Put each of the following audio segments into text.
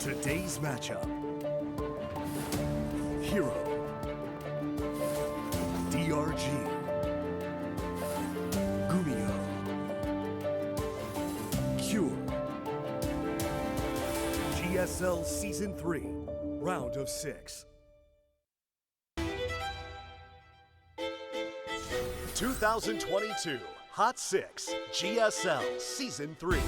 Today's matchup. Hero. DRG. GuMiho. Cure. GSL Season 3, Round of 6. 2022 Hot 6 GSL Season 3.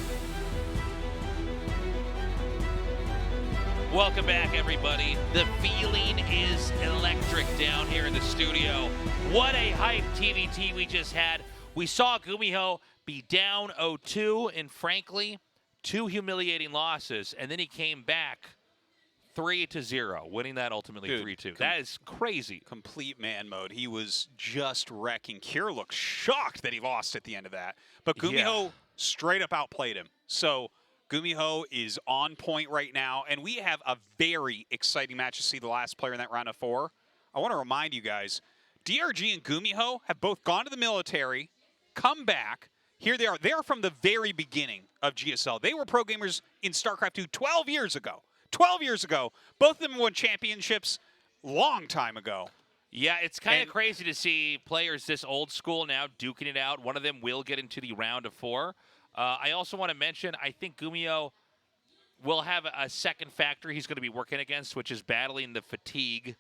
Welcome back, everybody. The feeling is electric down here in the studio. What a hype TVT we just had. We saw GuMiho be down 0-2 and, frankly, 2 humiliating losses, and then he came back 3-0, winning that ultimately 3-2. That is crazy. Complete man mode. He was just wrecking. Cure looked shocked that he lost at the end of that, but GuMiho straight up outplayed him. So GuMiho is on point right now, and we have a very exciting match to see the last player in that round of 4. I want to remind you guys, DRG and GuMiho have both gone to the military, come back. Here they are. They are from the very beginning of GSL. They were pro gamers in StarCraft 2 12 years ago. 12 years ago. Both of them won championships long time ago. Yeah, it's kind of crazy to see players this old school now duking it out. One of them will get into the round of 4. I also want to mention, I think GuMiho will have a second factor he's going to be working against, which is battling the fatigue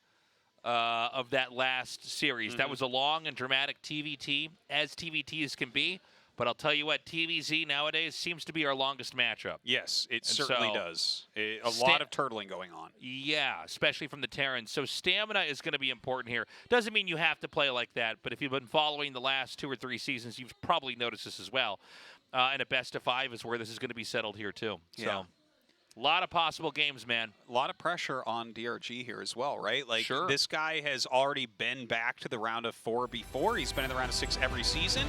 of that last series. That was a long and dramatic TVT, as TVTs can be. But I'll tell you what, TVZ nowadays seems to be our longest matchup. Yes, it certainly does. A lot of turtling going on. Yeah, especially from the Terrans. So stamina is going to be important here. Doesn't mean you have to play like that, but if you've been following the last 2 or 3 seasons, you've probably noticed this as well. And a best of 5 is where this is going to be settled here, too. So, a lot of possible games, man. A lot of pressure on DRG here as well, right? Like, this guy has already been back to the round of 4 before. He's been in the round of 6 every season.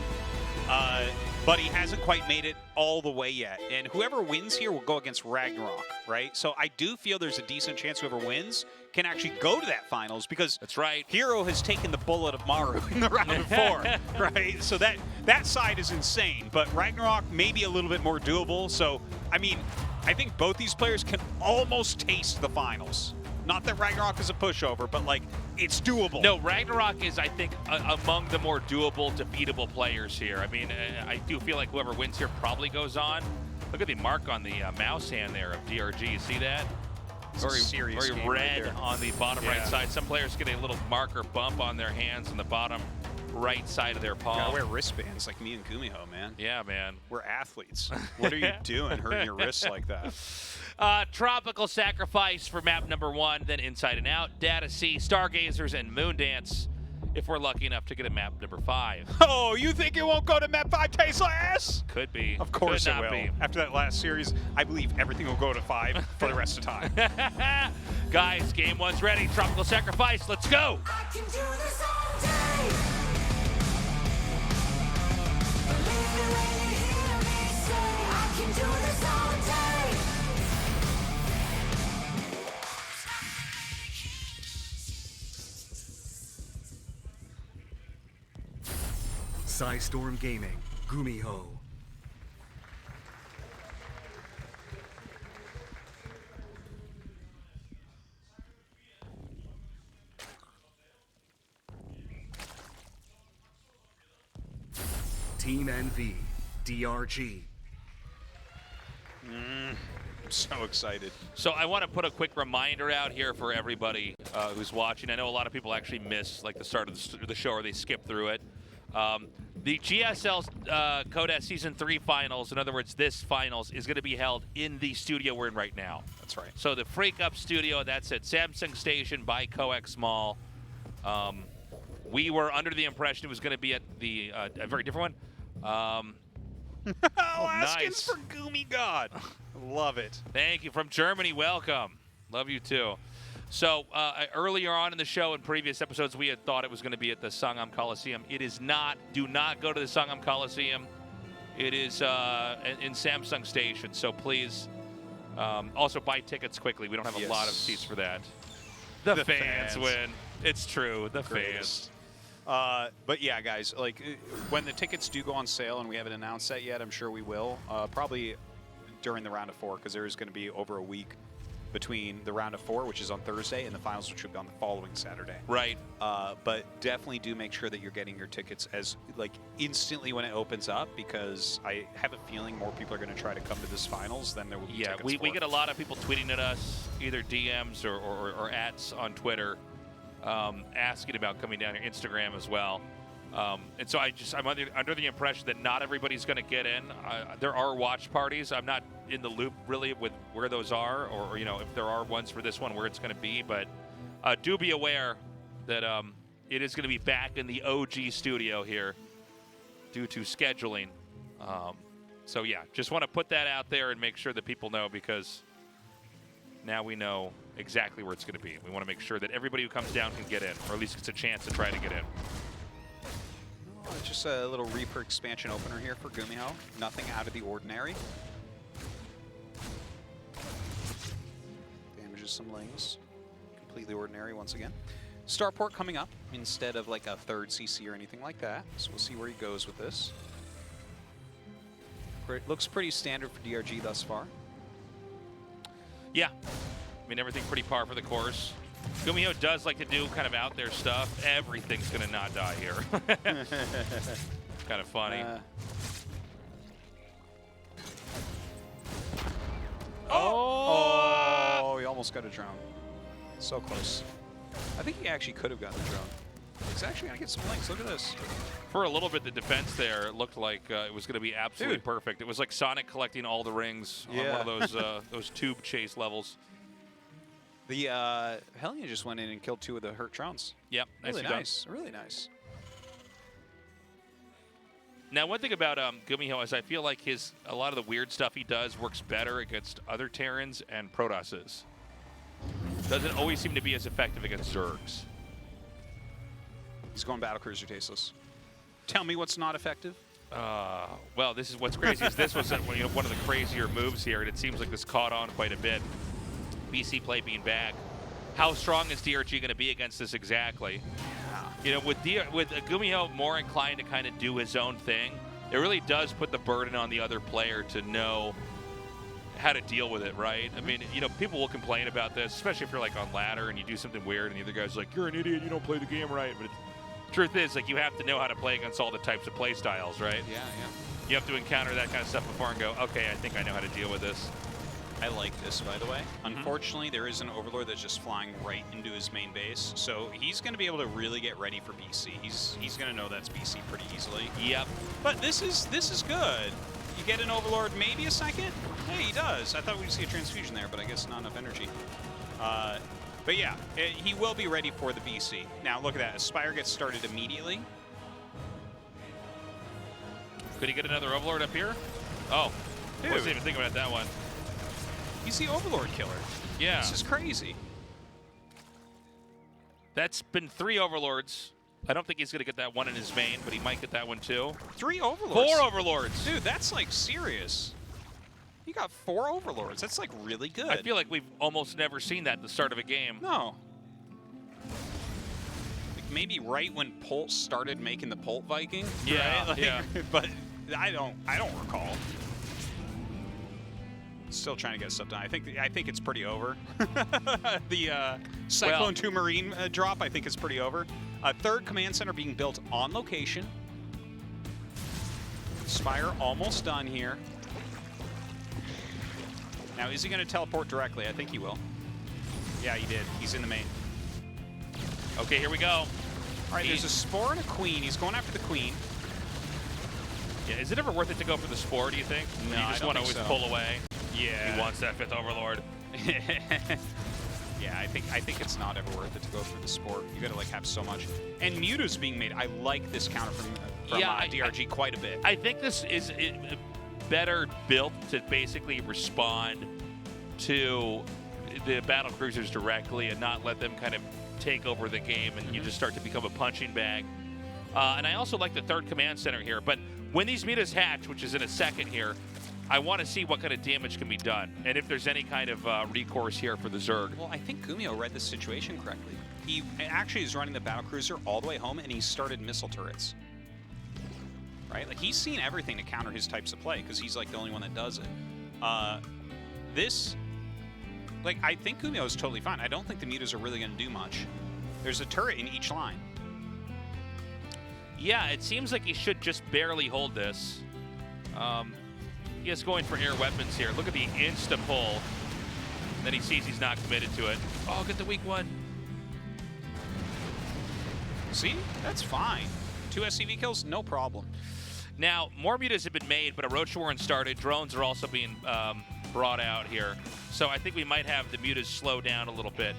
But he hasn't quite made it all the way yet. And whoever wins here will go against Ragnarok, right? So I do feel there's a decent chance whoever wins can actually go to that finals, because that's right. Hero has taken the bullet of Maru in the round of 4, right? So that side is insane. But Ragnarok may be a little bit more doable. So, I mean, I think both these players can almost taste the finals. Not that Ragnarok is a pushover, but, like, it's doable. No, Ragnarok is, I think, among the more doable, defeatable players here. I mean, I do feel like whoever wins here probably goes on. Look at the mark on the mouse hand there of DRG. You see that? Very red right on the bottom right side. Some players get a little marker bump on their hands on the bottom right side of their palm. You gotta wear wristbands like me and GuMiho, man. Yeah, man. We're athletes. What are you doing hurting your wrists like that? Tropical Sacrifice for map number 1, then Inside and Out, Data C, Stargazers, and Moondance, if we're lucky enough to get a map number 5. Oh, you think it won't go to map 5, Tesla S? Could be. Of course Could it not will. Be. After that last series, I believe everything will go to 5 for the rest of the time. Guys, game 1's ready. Tropical Sacrifice, let's go. I can do this all day. Believe me when you hear me say I can do this all day. Storm Gaming, GuMiho. Team NV, DRG. I'm so excited. So I want to put a quick reminder out here for everybody who's watching. I know a lot of people actually miss like the start of the show, or they skip through it. The GSL Codes Season 3 finals, in other words, this finals, is going to be held in the studio we're in right now. That's right. So the Freak Up Studio, that's at Samsung Station by Coex Mall. We were under the impression it was going to be at the a very different one. Alaskans nice. for Goomy God. Love it. Thank you. From Germany, welcome. Love you too. So earlier on in the show, in previous episodes, we had thought it was going to be at the Sangam Coliseum. It is not. Do not go to the Sangam Coliseum. It is in Samsung Station. So please, also buy tickets quickly. We don't have a lot of seats for that. The fans win. It's true. The fans. But yeah, guys, like when the tickets do go on sale, and we haven't announced that yet, I'm sure we will. Probably during the round of 4, because there is going to be over a week between the round of 4, which is on Thursday, and the finals, which will be on the following Saturday. Right. But definitely do make sure that you're getting your tickets as instantly when it opens up, because I have a feeling more people are going to try to come to this finals than there will be Yeah, tickets we get a lot of people tweeting at us, either DMs or ats on Twitter, asking about coming down here, Instagram as well. And so I'm under the impression that not everybody's going to get in. There are watch parties. I'm not in the loop really with where those are, or if there are ones for this one, where it's going to be. But do be aware that it is going to be back in the OG studio here due to scheduling. So yeah, just want to put that out there and make sure that people know, because now we know exactly where it's going to be. We want to make sure that everybody who comes down can get in, or at least gets a chance to try to get in. Just a little Reaper expansion opener here for GuMiho. Nothing out of the ordinary. Damages some lings. Completely ordinary once again. Starport coming up instead of like a third CC or anything like that. So we'll see where he goes with this. Looks pretty standard for DRG thus far. Yeah. I mean, everything pretty par for the course. GuMiho does like to do kind of out there stuff. Everything's going to not die here. Kind of funny. Oh, he almost got a drone. So close. I think he actually could have gotten a drone. He's actually going to get some links. Look at this. For a little bit, the defense there looked like it was going to be absolutely perfect. It was like Sonic collecting all the rings on one of those tube chase levels. The Hellion just went in and killed 2 of the hurt drones. Yep, Really nice. Really nice. Now, one thing about GuMiho is I feel like a lot of the weird stuff he does works better against other Terrans and Protosses. Doesn't always seem to be as effective against Zergs. He's going Battlecruiser tasteless. Tell me what's not effective. Well, this is what's crazy is this was one of the crazier moves here, and it seems like this caught on quite a bit. BC play being back. How strong is DRG going to be against this exactly? With GuMiho more inclined to kind of do his own thing, it really does put the burden on the other player to know how to deal with it, right? I mean, people will complain about this, especially if you're like on ladder and you do something weird and the other guy's like, you're an idiot, you don't play the game right. But the truth is, like, you have to know how to play against all the types of play styles, right? Yeah. You have to encounter that kind of stuff before and go, okay, I think I know how to deal with this. I like this, by the way. Unfortunately, there is an Overlord that's just flying right into his main base, so he's going to be able to really get ready for BC. He's going to know that's BC pretty easily. Yep. But this is good. You get an Overlord, maybe a second? Hey, he does. I thought we'd see a transfusion there, but I guess not enough energy. But yeah, he will be ready for the BC. Now look at that. Aspire gets started immediately. Could he get another Overlord up here? Oh, Dude. Wasn't even thinking about that one. He's the Overlord killer. Yeah. This is crazy. That's been 3 Overlords. I don't think he's going to get that one in his main, but he might get that one too. 3 Overlords. 4 Overlords. Dude, that's like serious. He got 4 Overlords. That's like really good. I feel like we've almost never seen that at the start of a game. No. Like maybe right when Polt started making the Polt Viking. Yeah, right? yeah. But I don't recall. Still trying to get stuff done. I think it's pretty over. The Cyclone 2 Marine drop, I think is pretty over. Third command center being built on location. Spire almost done here. Now, is he going to teleport directly? I think he will. Yeah, he did. He's in the main. Okay, here we go. All right, there's a Spore and a Queen. He's going after the Queen. Yeah, is it ever worth it to go for the Spore, do you think? No, Or you just I want don't to think always so. pull away. Yeah. He wants that 5th Overlord. Yeah, I think it's not ever worth it to go for the Spore. You gotta like have so much. And Mewtwo's being made. I like this counter from DRG quite a bit. I think this is better built to basically respond to the battle cruisers directly and not let them kind of take over the game, and you just start to become a punching bag. And I also like the 3rd command center here. But when these metas hatch, which is in a second here, I want to see what kind of damage can be done, and if there's any kind of recourse here for the Zerg. Well, I think GuMiho read the situation correctly. He actually is running the battlecruiser all the way home, and he started missile turrets. Right? Like, he's seen everything to counter his types of play, because he's, like, the only one that does it. This Like, I think GuMiho is totally fine. I don't think the Mutas are really going to do much. There's a turret in each line. Yeah, it seems like he should just barely hold this. He is going for air weapons here. Look at the insta-pull. Then he sees he's not committed to it. Oh, get the weak one. See? That's fine. 2 SCV kills, no problem. Now, more mutas have been made, but a roach warren started. Drones are also being brought out here. So I think we might have the mutas slow down a little bit.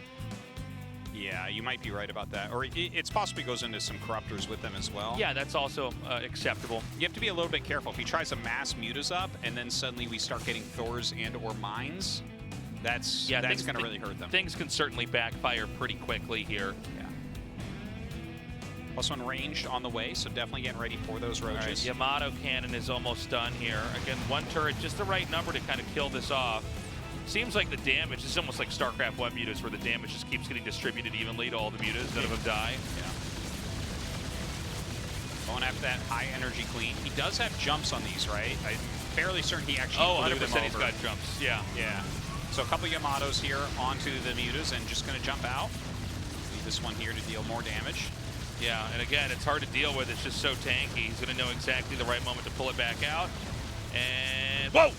Yeah, you might be right about that. Or it's possibly goes into some corruptors with them as well. Yeah, that's also acceptable. You have to be a little bit careful. If he tries to mass mutas up and then suddenly we start getting Thors and or mines, that's going to really hurt them. Things can certainly backfire pretty quickly here. Yeah. +1 ranged on the way, so definitely getting ready for those roaches. Right, Yamato cannon is almost done here. Again, one turret, just the right number to kind of kill this off. Seems like the damage is almost like StarCraft 1 mutas, where the damage just keeps getting distributed evenly to all the mutas. None of them die. Yeah. Going after that high energy queen. He does have jumps on these, right? I'm fairly certain he actually blew 100% them over. he's got jumps. Yeah. Yeah. So a couple Yamatos here onto the mutas and just going to jump out. Leave this one here to deal more damage. Yeah, and again, it's hard to deal with. It's just so tanky. He's going to know exactly the right moment to pull it back out. And whoa!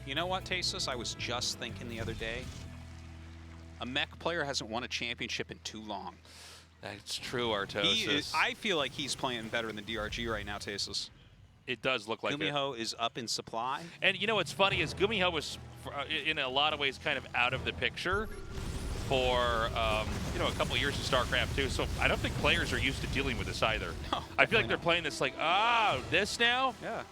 You know what, Tasteless? I was just thinking the other day, a mech player hasn't won a championship in too long. That's true, Artosis. I feel like he's playing better than DRG right now, Tasteless. It does look like it. GuMiho is up in supply. And you know what's funny is GuMiho was, in a lot of ways, kind of out of the picture for you know, a couple of years in StarCraft 2. So I don't think players are used to dealing with this either. No, I feel like they're playing this like, this now? Yeah.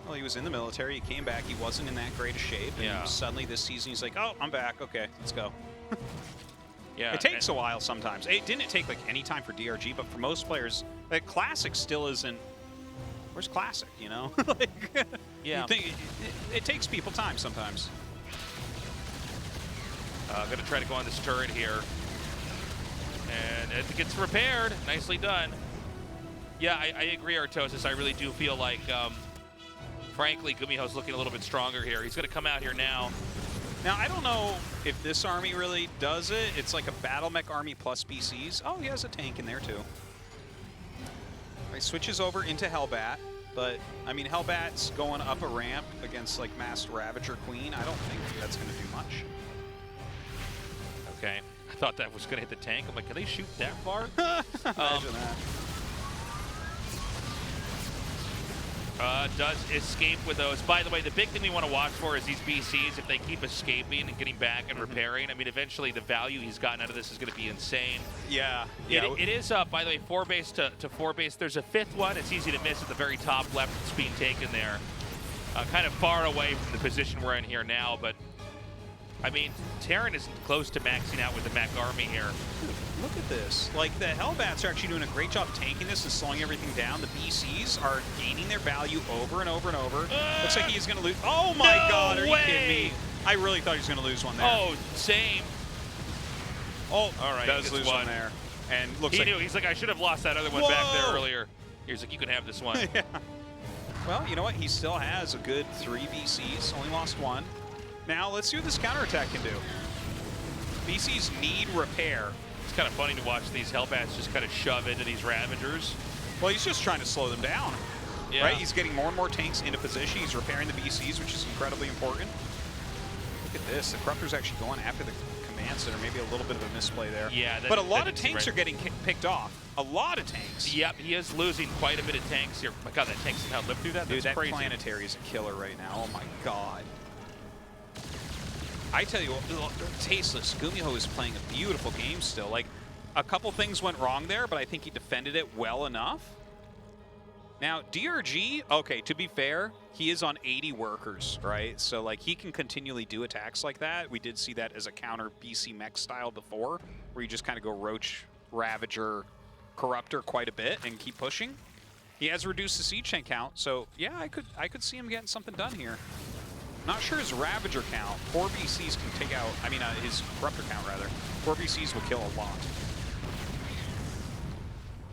Well, he was in the military. He came back. He wasn't in that great a shape. And Yeah. suddenly this season, he's like, oh, I'm back. Okay, let's go. Yeah. It takes a while sometimes. It didn't take like any time for DRG, but for most players, like Classic still isn't. Where's Classic? You know, like, Yeah. you think it takes people time sometimes. Going to try to go on this turret here. And it gets repaired. Nicely done. Yeah, I agree, Artosis. I really do feel like, frankly, GuMiho's looking a little bit stronger here. He's going to come out here now. Now, I don't know if this army really does it. It's like a battle mech army plus BCs. Oh, he has a tank in there, too. He switches over into Hellbat, but, I mean, Hellbat's going up a ramp against, like, Masked Ravager Queen. I don't think that's going to do much. Okay. I thought that was going to hit the tank. I'm like, can they shoot that far? Imagine that. Does escape with those. By the way, the big thing we want to watch for is these BCs. If they keep escaping and getting back and repairing, I mean, eventually the value he's gotten out of this is going to be insane. Yeah. It is up, by the way, 4 base to 4 base. There's a 5th one. It's easy to miss at the very top left. It's being taken there. Kind of far away from the position we're in here now, but I mean, Terran isn't close to maxing out with the mech army here. Dude, look at this. Like, the Hellbats are actually doing a great job tanking this and slowing everything down. The BCs are gaining their value over and over and over. Looks like he's going to lose. Oh, my God. Are you kidding me? I really thought he was going to lose one there. Oh, same. Oh, all right. Does lose one there. And looks he like... knew. He's like, I should have lost that other one back there earlier. He's like, you can have this one. Yeah. Well, you know what? He still has a good 3 BCs. Only lost 1. Now, let's see what this counterattack can do. BCs need repair. It's kind of funny to watch these Hellbats just kind of shove into these Ravagers. Well, he's just trying to slow them down. Yeah. Right? He's getting more and more tanks into position. He's repairing the BCs, which is incredibly important. Look at this. The Corruptor's actually going after the command center. Maybe a little bit of a misplay there. Yeah. But a lot of tanks are getting picked off. A lot of tanks. Yep, he is losing quite a bit of tanks here. My God, that tank somehow lived through that? Dude, That's that crazy. planetary is a killer right now. Oh, my God. I tell you what, Tasteless, GuMiho is playing a beautiful game still. Like, a couple things went wrong there, but I think he defended it well enough. Now, DRG, okay, to be fair, he is on 80 workers, right? So, like, he can continually do attacks like that. We did see that as a counter BC mech style before, where you just kind of go Roach, Ravager, Corruptor quite a bit and keep pushing. He has reduced the siege tank count, so yeah, I could see him getting something done here. Not sure his Ravager count. 4 BCs can take out, I mean, his Corruptor count, rather. 4 BCs will kill a lot.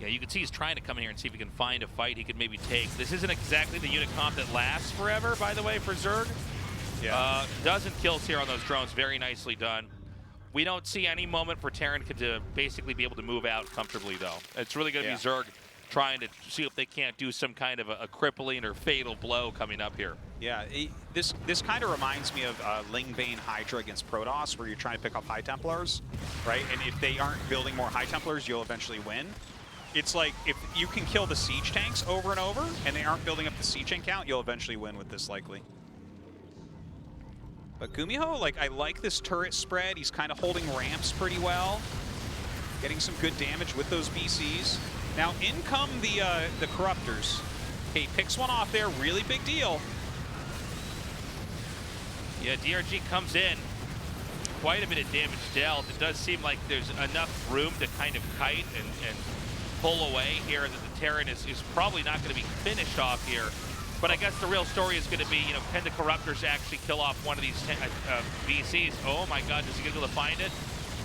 Yeah, you can see he's trying to come in here and see if he can find a fight he could maybe take. This isn't exactly the unit comp that lasts forever, by the way, for Zerg. Yeah. Dozen kills here on those drones. Very nicely done. We don't see any moment for Terran to basically be able to move out comfortably, though. It's really going to be Zerg trying to see if they can't do some kind of a crippling or fatal blow coming up here. Yeah, this kind of reminds me of Lingbane Hydra against Protoss, where you're trying to pick up High Templars, right? And if they aren't building more High Templars, you'll eventually win. It's like if you can kill the siege tanks over and over, and they aren't building up the siege tank count, you'll eventually win with this likely. But GuMiho, like, I like this turret spread. He's kind of holding ramps pretty well, getting some good damage with those BCs. Now, in come the Corruptors. Okay, picks one off there, really big deal. Yeah, DRG comes in. Quite a bit of damage dealt. It does seem like there's enough room to kind of kite and pull away here that the Terran is probably not going to be finished off here. But I guess the real story is going to be, you know, can the Corruptors actually kill off one of these VCs? Oh my God, is he going to be able to find it?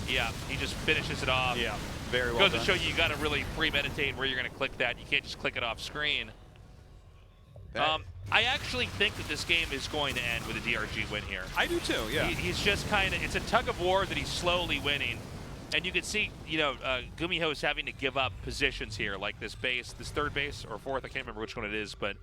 Yeah, he just finishes it off. Yeah, very well Goes done. to show you got to really premeditate where you're going to click that. You can't just click it off screen. I actually think that this game is going to end with a DRG win here. I do too, yeah. He's just kind of, it's a tug of war that he's slowly winning. And you can see, you know, GuMiho is having to give up positions here, like this base, this third base or fourth, I can't remember which one it is, but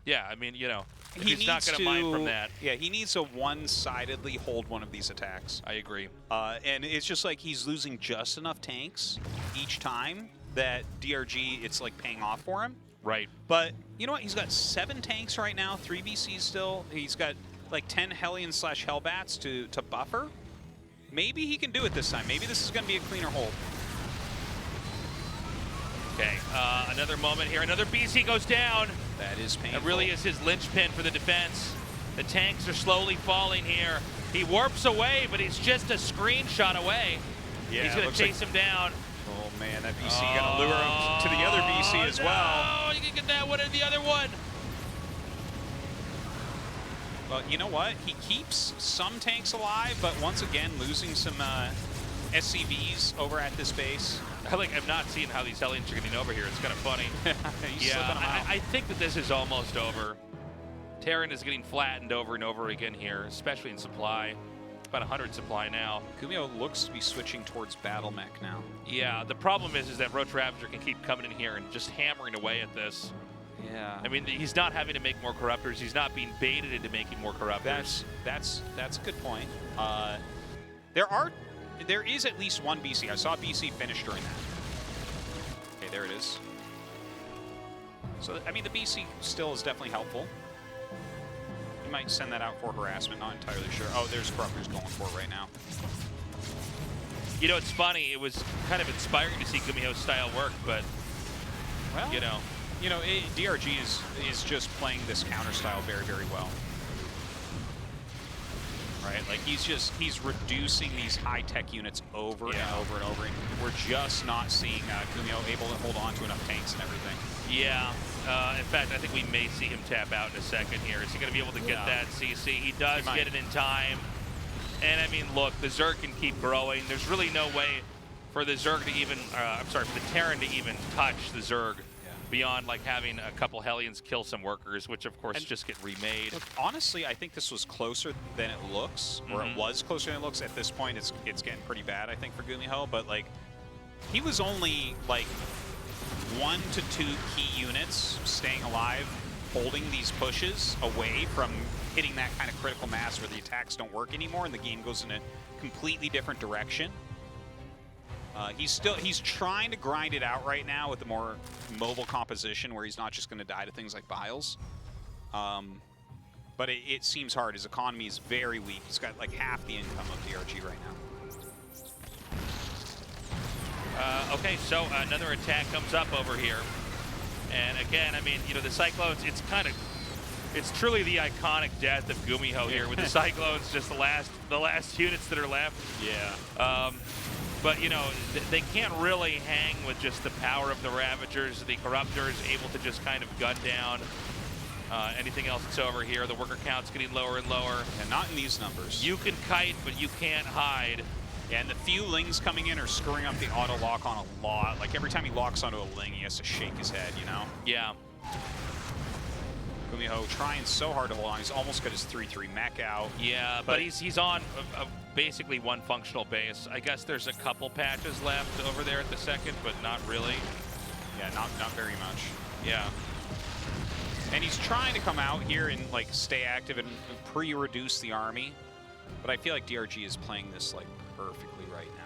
yeah, I mean, you know, he's not going to mind from that. Yeah, he needs to one-sidedly hold one of these attacks. I agree. And it's just like he's losing just enough tanks each time that DRG, it's like paying off for him. Right. But you know what? He's got 7 tanks right now, 3 BCs still. He's got like 10 Hellions/Hellbats to buffer. Maybe he can do it this time. Maybe this is going to be a cleaner hold. Okay, another moment here. Another BC goes down. That is painful. It really is his linchpin for the defense. The tanks are slowly falling here. He warps away, but he's just a screenshot away. Yeah, he's going to chase him down. Oh man, that BC gonna lure him to the other BC as well. Oh, you can get that one and the other one. Well, you know what? He keeps some tanks alive, but once again losing some SCVs over at this base. I'm not seeing how these Hellions are getting over here. It's kind of funny. He's slipping them out. I think that this is almost over. Terran is getting flattened over and over again here, especially in supply. About 100 supply now. GuMiho looks to be switching towards Battle Mech now. Yeah, the problem is that Roach Ravager can keep coming in here and just hammering away at this. Yeah. I mean, he's not having to make more Corruptors. He's not being baited into making more Corruptors. That's a good point. There is at least one BC. I saw a BC finish during that. Okay, there it is. So, I mean, the BC still is definitely helpful. You might send that out for harassment, not entirely sure. Oh, there's Corruptors going for it right now. You know, it's funny. It was kind of inspiring to see GuMiho's style work, but, Well, you know. DRG is just playing this counter style very, very well. Right, like he's reducing these high-tech units over and over and over, and we're just not seeing GuMiho able to hold on to enough tanks and everything. Yeah. In fact, I think we may see him tap out in a second here. Is he going to be able to get that CC? He does get it in time. And, I mean, look, the Zerg can keep growing. There's really no way for the Zerg to even, for the Terran to even touch the Zerg beyond, like, having a couple Hellions kill some workers, which, of course, just get remade. Look, honestly, I think this was closer than it looks, or it was closer than it looks. At this point, it's getting pretty bad, I think, for GuMiho. But, like, he was only, like, 1 to 2 key units staying alive, holding these pushes away from hitting that kind of critical mass where the attacks don't work anymore and the game goes in a completely different direction. He's trying to grind it out right now with the more mobile composition where he's not just going to die to things like Biles. But it seems hard. His economy is very weak. He's got like half the income of DRG right now. Okay, so another attack comes up over here. And again, I mean, you know, the Cyclones, it's truly the iconic death of GuMiho here with the Cyclones, just the last units that are left. Yeah. But, you know, they can't really hang with just the power of the Ravagers. The Corruptors able to just kind of gun down anything else that's over here. The worker count's getting lower and lower. And not in these numbers. You can kite, but you can't hide. Yeah, and the few Lings coming in are screwing up the auto lock on a lot. Like every time he locks onto a Ling, he has to shake his head, you know? Yeah. GuMiho trying so hard to hold on. He's almost got his 3-3 mech out. Yeah, but he's on basically one functional base. I guess there's a couple patches left over there at the second, but not really. Yeah, not very much. Yeah. And he's trying to come out here and like stay active and pre-reduce the army. But I feel like DRG is playing this like perfectly right now.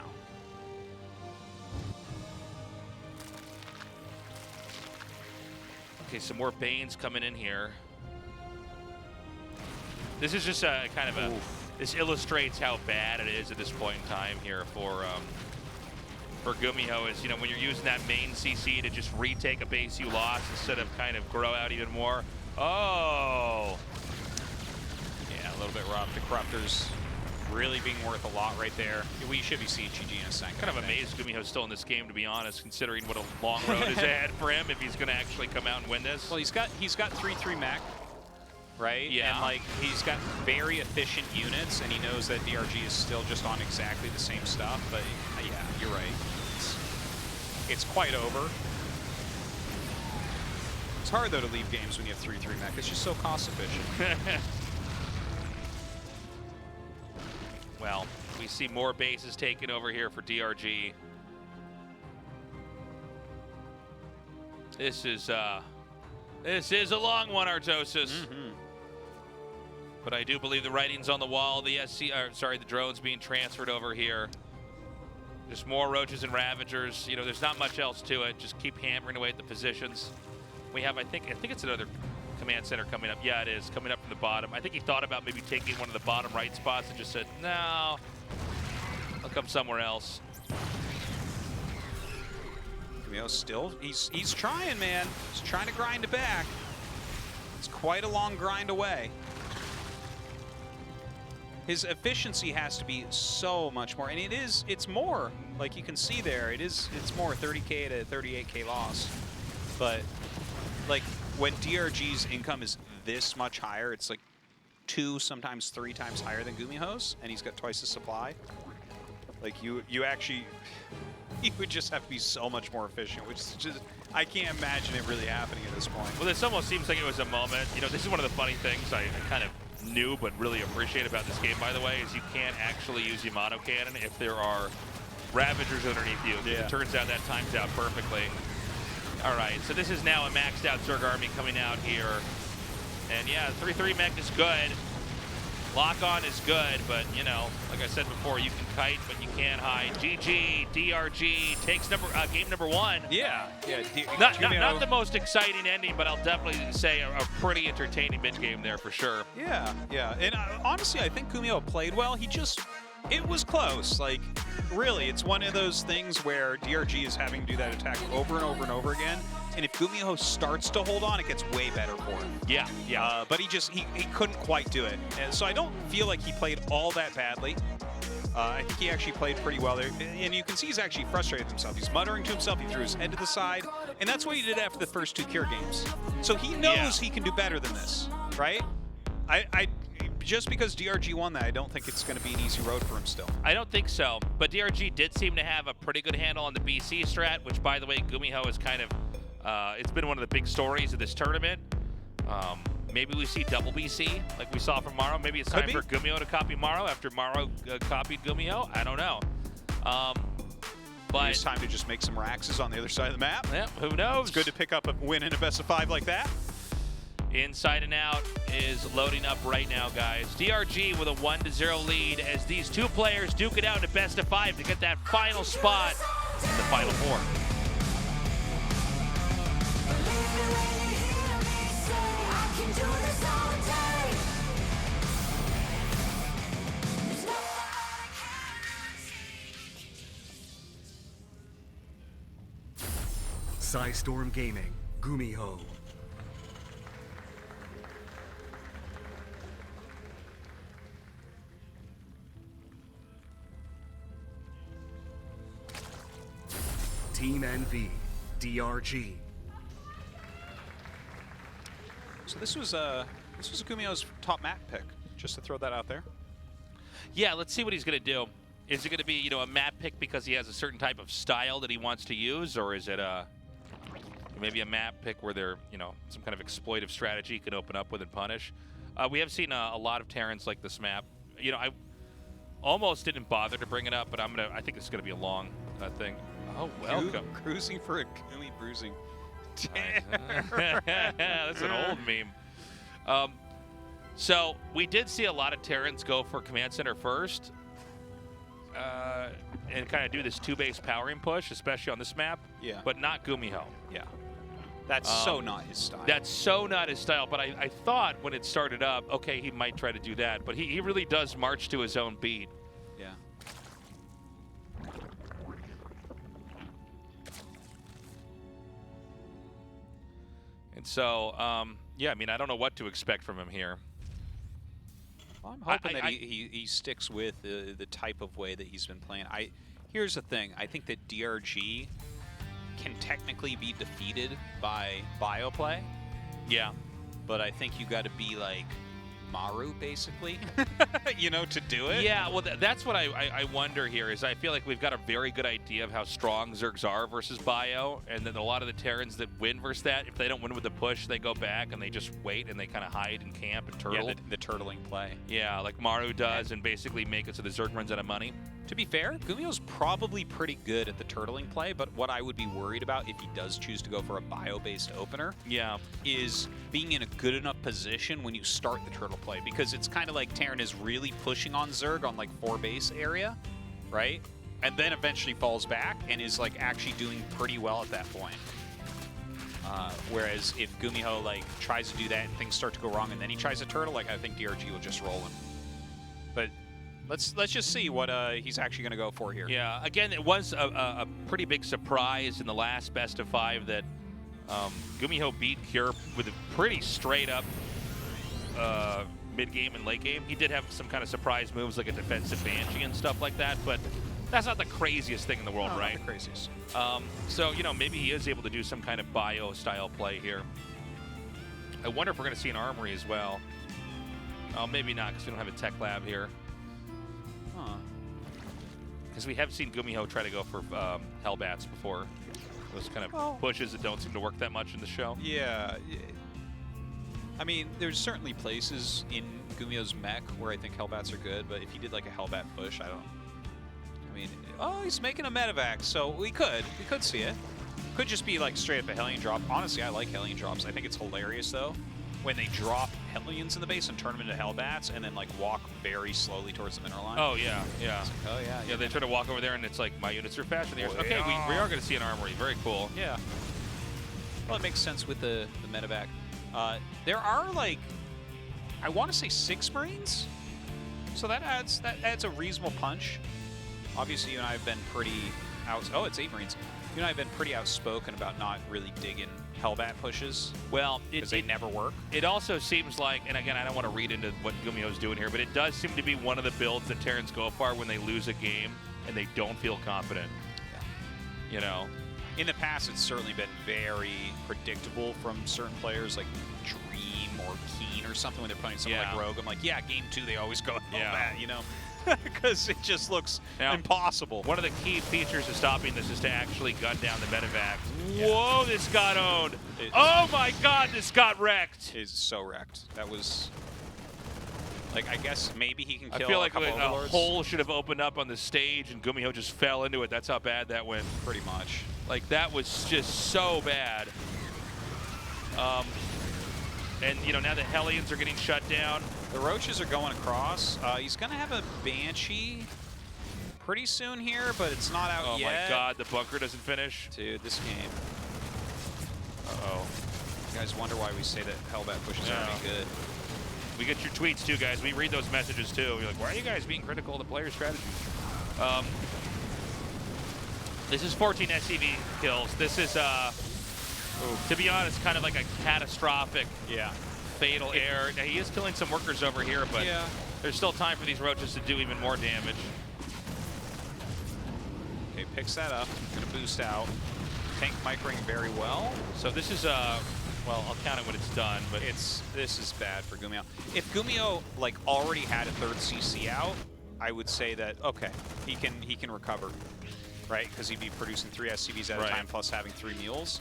Okay, some more Banes coming in here. This is just a kind of a... This illustrates how bad it is at this point in time here for GuMiho. Is, you know, when you're using that main CC to just retake a base you lost instead of kind of grow out even more. Oh! Yeah, a little bit rough. The Corruptors really being worth a lot right there. We should be seeing GG in a second. Kind of amazed GuMiho's still in this game, to be honest, considering what a long road is ahead for him if he's going to actually come out and win this. Well, he's got 3-3 mech, right? Yeah. And like he's got very efficient units, and he knows that DRG is still just on exactly the same stuff. But yeah, you're right. It's quite over. It's hard though to leave games when you have 3-3 mech. It's just so cost efficient. Well, we see more bases taken over here for DRG. This is a long one, Artosis. But I do believe the writing's on the wall. The the drones being transferred over here. Just more Roaches and Ravagers. You know, there's not much else to it. Just keep hammering away at the positions. We have, I think it's another command center coming up. Yeah, it is coming up from the bottom. I think he thought about maybe taking one of the bottom right spots and just said, no, I'll come somewhere else. GuMiho still, he's trying, man. He's trying to grind it back. It's quite a long grind away. His efficiency has to be so much more, and it's more. Like you can see there, it's more 30K to 38K loss. But like when DRG's income is this much higher, it's like 2, sometimes 3 times higher than GuMiho's, and he's got twice the supply. Like you actually, he would just have to be so much more efficient, which is just, I can't imagine it really happening at this point. Well, this almost seems like it was a moment. You know, this is one of the funny things I kind of knew but really appreciate about this game, by the way, is you can't actually use Yamato Cannon if there are Ravagers underneath you. Yeah. It turns out that times out perfectly. All right, so this is now a maxed out Zerg army coming out here. And yeah, 3-3 mech is good. Lock on is good, but you know, like I said before, you can kite, but you can't hide. GG, DRG takes game number 1. Yeah. Not the most exciting ending, but I'll definitely say a pretty entertaining mid game there for sure. Yeah. And honestly, I think GuMiho played well. It was close. Like, really, it's one of those things where DRG is having to do that attack over and over and over again. And if GuMiho starts to hold on, it gets way better for him. Yeah. But he couldn't quite do it. And so I don't feel like he played all that badly. I think he actually played pretty well there. And you can see he's actually frustrated with himself. He's muttering to himself. He threw his head to the side. And that's what he did after the first 2 Cure games. So he knows he can do better than this, right? Just because DRG won that, I don't think it's going to be an easy road for him still. I don't think so. But DRG did seem to have a pretty good handle on the BC strat, which, by the way, GuMiho is kind of... it's been one of the big stories of this tournament. Maybe we see double BC like we saw from Maro. Maybe it's time for GuMiho to copy Maro after Maro copied GuMiho. I don't know. But it's time to just make some Raxes on the other side of the map. Yeah, who knows? It's good to pick up a win in a best of 5 like that. Inside and Out is loading up right now, guys. DRG with a 1-0 lead as these 2 players duke it out in a best of 5 to get that final spot in the Final 4. Storm Gaming, GuMiho. Team NV, DRG. So this was GuMiho's top map pick, just to throw that out there. Yeah, let's see what he's going to do. Is it going to be, a map pick because he has a certain type of style that he wants to use, or is it maybe a map pick where they're, some kind of exploitive strategy could open up with and punish. We have seen a lot of Terrans like this map. I almost didn't bother to bring it up, but I think it's gonna be a long thing. Oh, welcome. Cruising for a Gumi bruising. That's an old meme. So we did see a lot of Terrans go for Command Center first and kind of do this 2-base powering push, especially on this map. Yeah. But not GuMiho. Yeah. That's so not his style. That's so not his style. But I thought when it started up, okay, he might try to do that. But he really does march to his own beat. Yeah. And so, yeah, I mean, I don't know what to expect from him here. Well, I'm hoping that he sticks with the type of way that he's been playing. Here's the thing. I think that DRG can technically be defeated by bio play. Yeah. But I think you got to be like Maru, basically, to do it. Yeah, well, that's what I wonder here is I feel like we've got a very good idea of how strong Zergs are versus bio, and then a lot of the Terrans that win versus that, if they don't win with the push, they go back and they just wait and they kind of hide and camp and turtle. Yeah, the turtling play. Yeah, like Maru does, and basically make it so the Zerg runs out of money. To be fair, GuMiho's probably pretty good at the turtling play, but what I would be worried about if he does choose to go for a bio-based opener is being in a good enough position when you start the turtle play, because it's kind of like Terran is really pushing on Zerg on like 4-base area, right? And then eventually falls back and is like actually doing pretty well at that point. Whereas if GuMiho like tries to do that and things start to go wrong and then he tries a turtle, like I think DRG will just roll him. But let's just see what he's actually going to go for here. Yeah, again, it was a pretty big surprise in the last best of 5 that GuMiho beat Cure with a pretty straight up mid-game and late game. He did have some kind of surprise moves like a defensive Banshee and stuff like that, but that's not the craziest thing in the world, no, right? Not the craziest. So, maybe he is able to do some kind of bio-style play here. I wonder if we're going to see an armory as well. Oh, maybe not, because we don't have a tech lab here. Huh. Because we have seen GuMiho try to go for Hellbats before. Those kind of pushes that don't seem to work that much in the show. Yeah. I mean, there's certainly places in GuMiho's mech where I think Hellbats are good, but if he did like a Hellbat push, I mean, he's making a medevac, so we could see it. Could just be like straight up a Hellion drop. Honestly, I like Hellion drops. I think it's hilarious though when they drop Hellions in the base and turn them into Hellbats and then like walk very slowly towards the mineral line. Oh yeah, yeah. Like, oh yeah. Yeah, they try to walk over there and it's like my units are faster than yours. Okay, we are going to see an armory. Very cool. Yeah. Well, it makes sense with the medevac. There are like, I want to say 6 Marines, so that adds a reasonable punch. Obviously, you and I have been pretty oh, it's 8 Marines. You and I have been pretty outspoken about not really digging Hellbat pushes. Well, because they never work. It also seems like, and again, I don't want to read into what GuMiho's doing here, but it does seem to be one of the builds that Terrans go for when they lose a game and they don't feel confident. Yeah. In the past, it's certainly been very predictable from certain players like Dream or Keen or something when they're playing someone like Rogue. I'm like, yeah, game 2 they always go Hellbat, because it just looks impossible. One of the key features of stopping this is to actually gun down the medevac. Yeah. Whoa, this got owned. Oh my god, this got wrecked. It's so wrecked. That was... Like, I guess maybe he can kill I feel like a couple a overlords. hole should have opened up on the stage and GuMiho just fell into it. That's how bad that went. Pretty much. Like, that was just so bad. And, now the Hellions are getting shut down. The Roaches are going across. He's going to have a Banshee pretty soon here, but it's not out yet. Oh, my God. The bunker doesn't finish. Dude, this game. Uh-oh. You guys wonder why we say that Hellbat pushes are really good. We get your tweets, too, guys. We read those messages, too. You're like, why are you guys being critical of the player strategy? This is 14 SCV kills. This is, to be honest, kind of like a catastrophic fatal error. Now, he is killing some workers over here, but there's still time for these Roaches to do even more damage. Okay, picks that up. Gonna boost out. Tank microing very well. So this is, well, I'll count it when it's done, but this is bad for GuMiho. If GuMiho like already had a 3rd CC out, I would say that okay, he can recover, right? Because he'd be producing 3 SCVs at a time plus having 3 mules.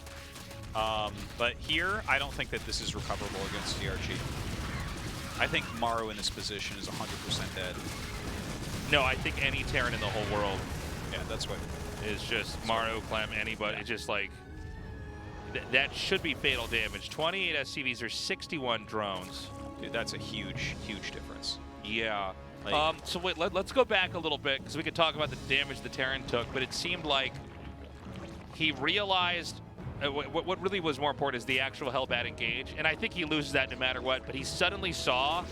But here, I don't think that this is recoverable against DRG. I think Maru in this position is 100% dead. No, I think any Terran in the whole world Yeah, that's what. is just Maru, Clem, anybody. It's just like, that should be fatal damage. 28 SCVs or 61 drones. Dude, that's a huge, huge difference. Yeah. Like- So wait, let's go back a little bit, because we could talk about the damage the Terran took, but it seemed like he realized what really was more important is the actual Hellbat engage, and I think he loses that no matter what, but he suddenly saw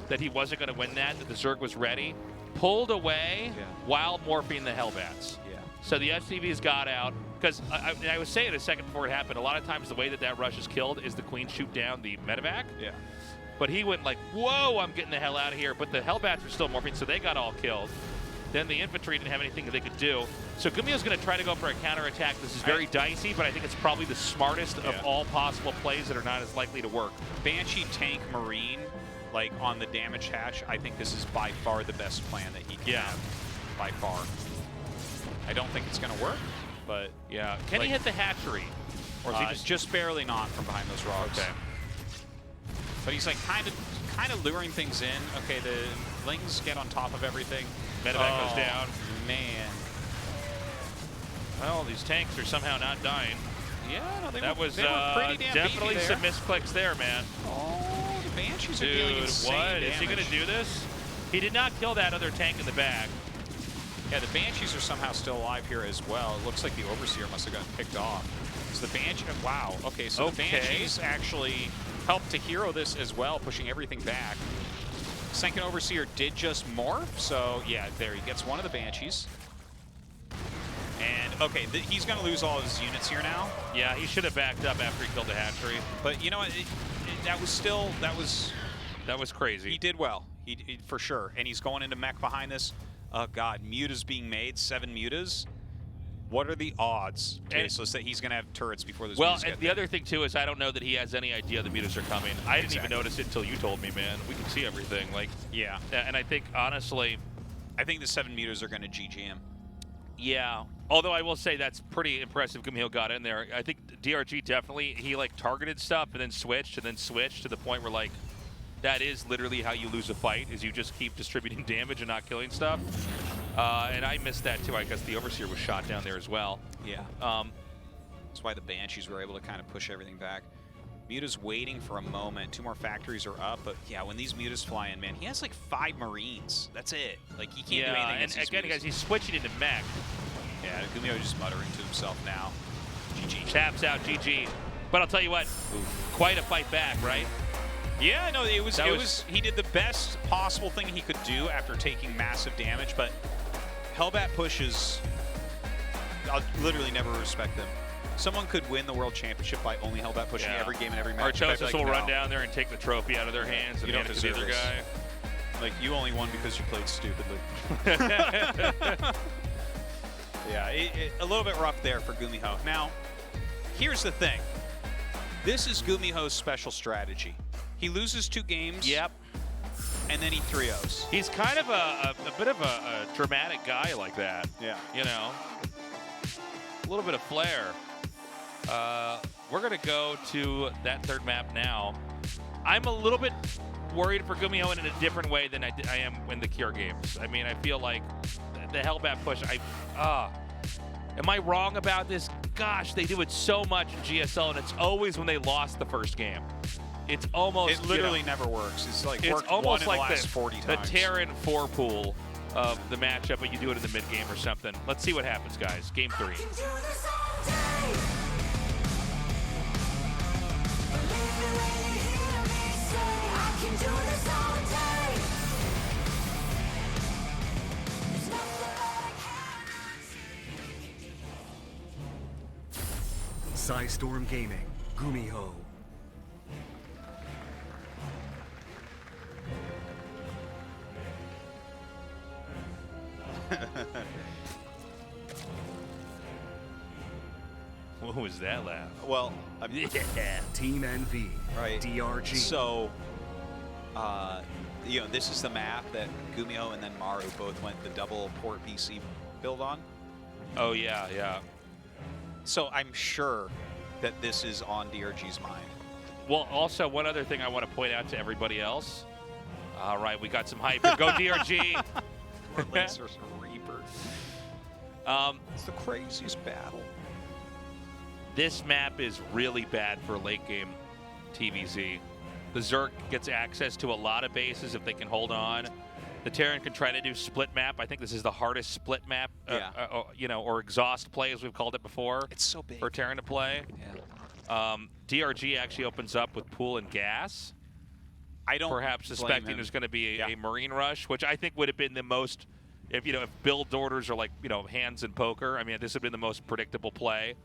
that he wasn't going to win that the Zerg was ready, pulled away while morphing the Hellbats. Yeah. So the SCVs got out, because I was saying a second before it happened, a lot of times the way that rush is killed is the Queen shoot down the medevac. Yeah. But he went like, whoa, I'm getting the hell out of here. But the Hellbats were still morphing, so they got all killed. Then the infantry didn't have anything that they could do. So GuMiho's going to try to go for a counterattack. This is very dicey, but I think it's probably the smartest of all possible plays that are not as likely to work. Banshee, tank, Marine, like on the damage hatch, I think this is by far the best plan that he can have. By far. I don't think it's going to work, but yeah. Can he hit the hatchery? Or is he just barely not from behind those rocks. Okay. But he's like kind of luring things in. Okay, the Lings get on top of everything. Medevac goes down. Man. Well, these tanks are somehow not dying. Yeah, no, they That were, was they were pretty damn definitely beefy there. some misclicks there, man. Oh, the Banshees are dealing Dude, insane what? damage. Is he going to do this? He did not kill that other tank in the back. Yeah, the Banshees are somehow still alive here as well. It looks like the Overseer must have gotten picked off. So the Banshee, wow. Okay, so the Banshees actually helped to hero this as well, pushing everything back. Second Overseer did just morph, so yeah, there he gets one of the Banshees. And okay, he's going to lose all his units here now. Yeah, he should have backed up after he killed the hatchery. But you know what? That was crazy. He did well, he for sure. And he's going into mech behind this. Oh God, Mutas being made, 7 Mutas. What are the odds, Tasteless, that he's going to have turrets before this? Well, and the other thing too is I don't know that he has any idea the Mutas are coming. I didn't even Exactly. notice it until you told me, man. We can see everything. Like, yeah. And I think honestly, I think the 7 Mutas are going to GG him. yeah. Although I will say that's pretty impressive. GuMiho got in there. I think DRG definitely he like targeted stuff and then switched to the point where like that is literally how you lose a fight is you just keep distributing damage and not killing stuff. And I missed that too. I guess the Overseer was shot down there as well. Yeah. That's why the Banshees were able to kind of push everything back. Muta's waiting for a moment. 2 more factories are up, but yeah, when these Mutas fly in, man, he has like 5 Marines. That's it. Like he can't do anything and against these again, Mutas. guys, he's switching into mech. Yeah, GuMiho just muttering to himself now. GG. Taps out, GG. But I'll tell you what, quite a fight back, right? Yeah, no, it was he did the best possible thing he could do after taking massive damage, but Hellbat pushes, I'll literally never respect them. Someone could win the World Championship by only Hellbat pushing every game and every match. Archosis will run down there and take the trophy out of their hands and You don't hand it to the deserve other this. guy. Like, you only won because you played stupidly. Yeah, a little bit rough there for GuMiho. Now, here's the thing. This is GuMiho's special strategy. He loses 2 games. Yep. And then he 3-0s. He's kind of a bit of a dramatic guy like that. Yeah. You know, a little bit of flair. We're going to go to that third map now. I'm a little bit worried for GuMiho in a different way than I am in the Cure games. I mean, I feel like the Hellbat push, am I wrong about this? Gosh, they do it so much in GSL, and it's always when they lost the first game. It's almost, It literally never works. It's like it's worked almost one in like the last 40 the times. Terran 4 pool of the matchup, but you do it in the mid game or something. Let's see what happens, guys. Game 3. I can do this all day. Believe me when you hear me say I can do this all day. There's nothing like Psystorm Gaming, GuMiho. What was that laugh? Well, Yeah. Team NV, right. DRG. So, you know, this is the map that GuMiho and then Maru both went the double port PC build on. Oh, yeah, yeah. So I'm sure that this is on DRG's mind. Well, also, one other thing I want to point out to everybody else. All right, we got some hype here. Go DRG. Laser Reaper. It's the craziest battle. This map is really bad for late game TVZ. The Zerg gets access to a lot of bases if they can hold on. The Terran can try to do split map. I think this is the hardest split map, you know, or exhaust play as we've called it before. It's so big for Terran to play. Yeah. DRG actually opens up with pool and gas. I don't perhaps blame suspecting him. there's going to be a Yeah. marine rush, which I think would have been the most, if you know, if build orders are like, you know, hands in poker. I mean, this would have been the most predictable play.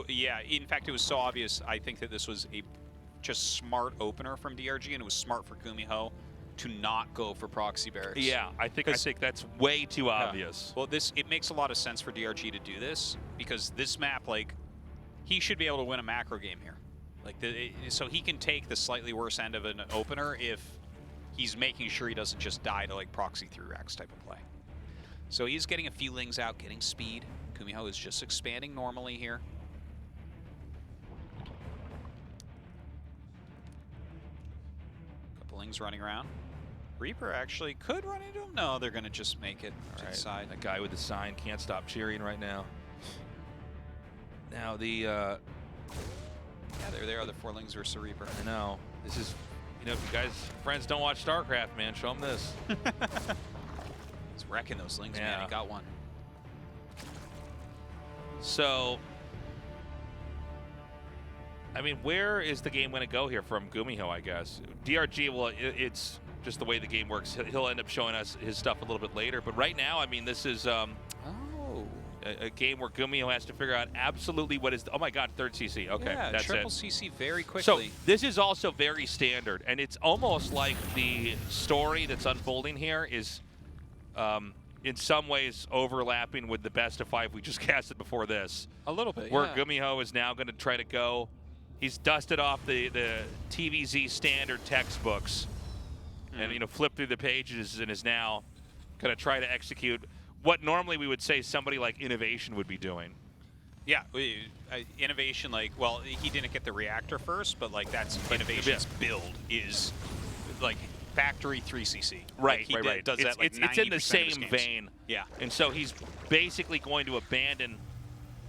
Yeah, in fact, it was so obvious. I think that this was a just smart opener from DRG, and it was smart for GuMiho to not go for proxy barracks. Yeah, I think that's way too obvious. Well, it makes a lot of sense for DRG to do this because this map, like, he should be able to win a macro game here. Like, so he can take the slightly worse end of an opener if he's making sure he doesn't just die to like proxy through racks type of play. So he's getting a few lings out, getting speed. GuMiho is just expanding normally here. Couple lings running around. Reaper actually could run into him. No, they're going to just make it to the side. That guy with the sign can't stop cheering right now. Now the Yeah, there they are, the 4 lings versus the Reaper. I know. This is, you know, if you guys, friends don't watch StarCraft, man, show them this. He's wrecking those lings, Yeah. man. He got one. So, I mean, where is the game going to go here from GuMiho, I guess? DRG, well, it's just the way the game works. He'll end up showing us his stuff a little bit later. But right now, I mean, this is a game where GuMiho has to figure out absolutely what is... oh, my God, third CC. Okay, yeah, that's triple it. CC very quickly. So this is also very standard, and it's almost like the story that's unfolding here is in some ways overlapping with the best of 5 we just casted before this. A little bit, Where yeah. GuMiho is now going to try to go. He's dusted off the TVZ standard textbooks and, you know, flipped through the pages and is now going to try to execute what normally we would say somebody like Innovation would be doing. Yeah, Innovation, like, well, he didn't get the reactor first, but, like, that's Innovation's build is, like, factory 3cc. Right, like, right. Does that, like, it's in the 90% of his same games. vein. Yeah. And so he's basically going to abandon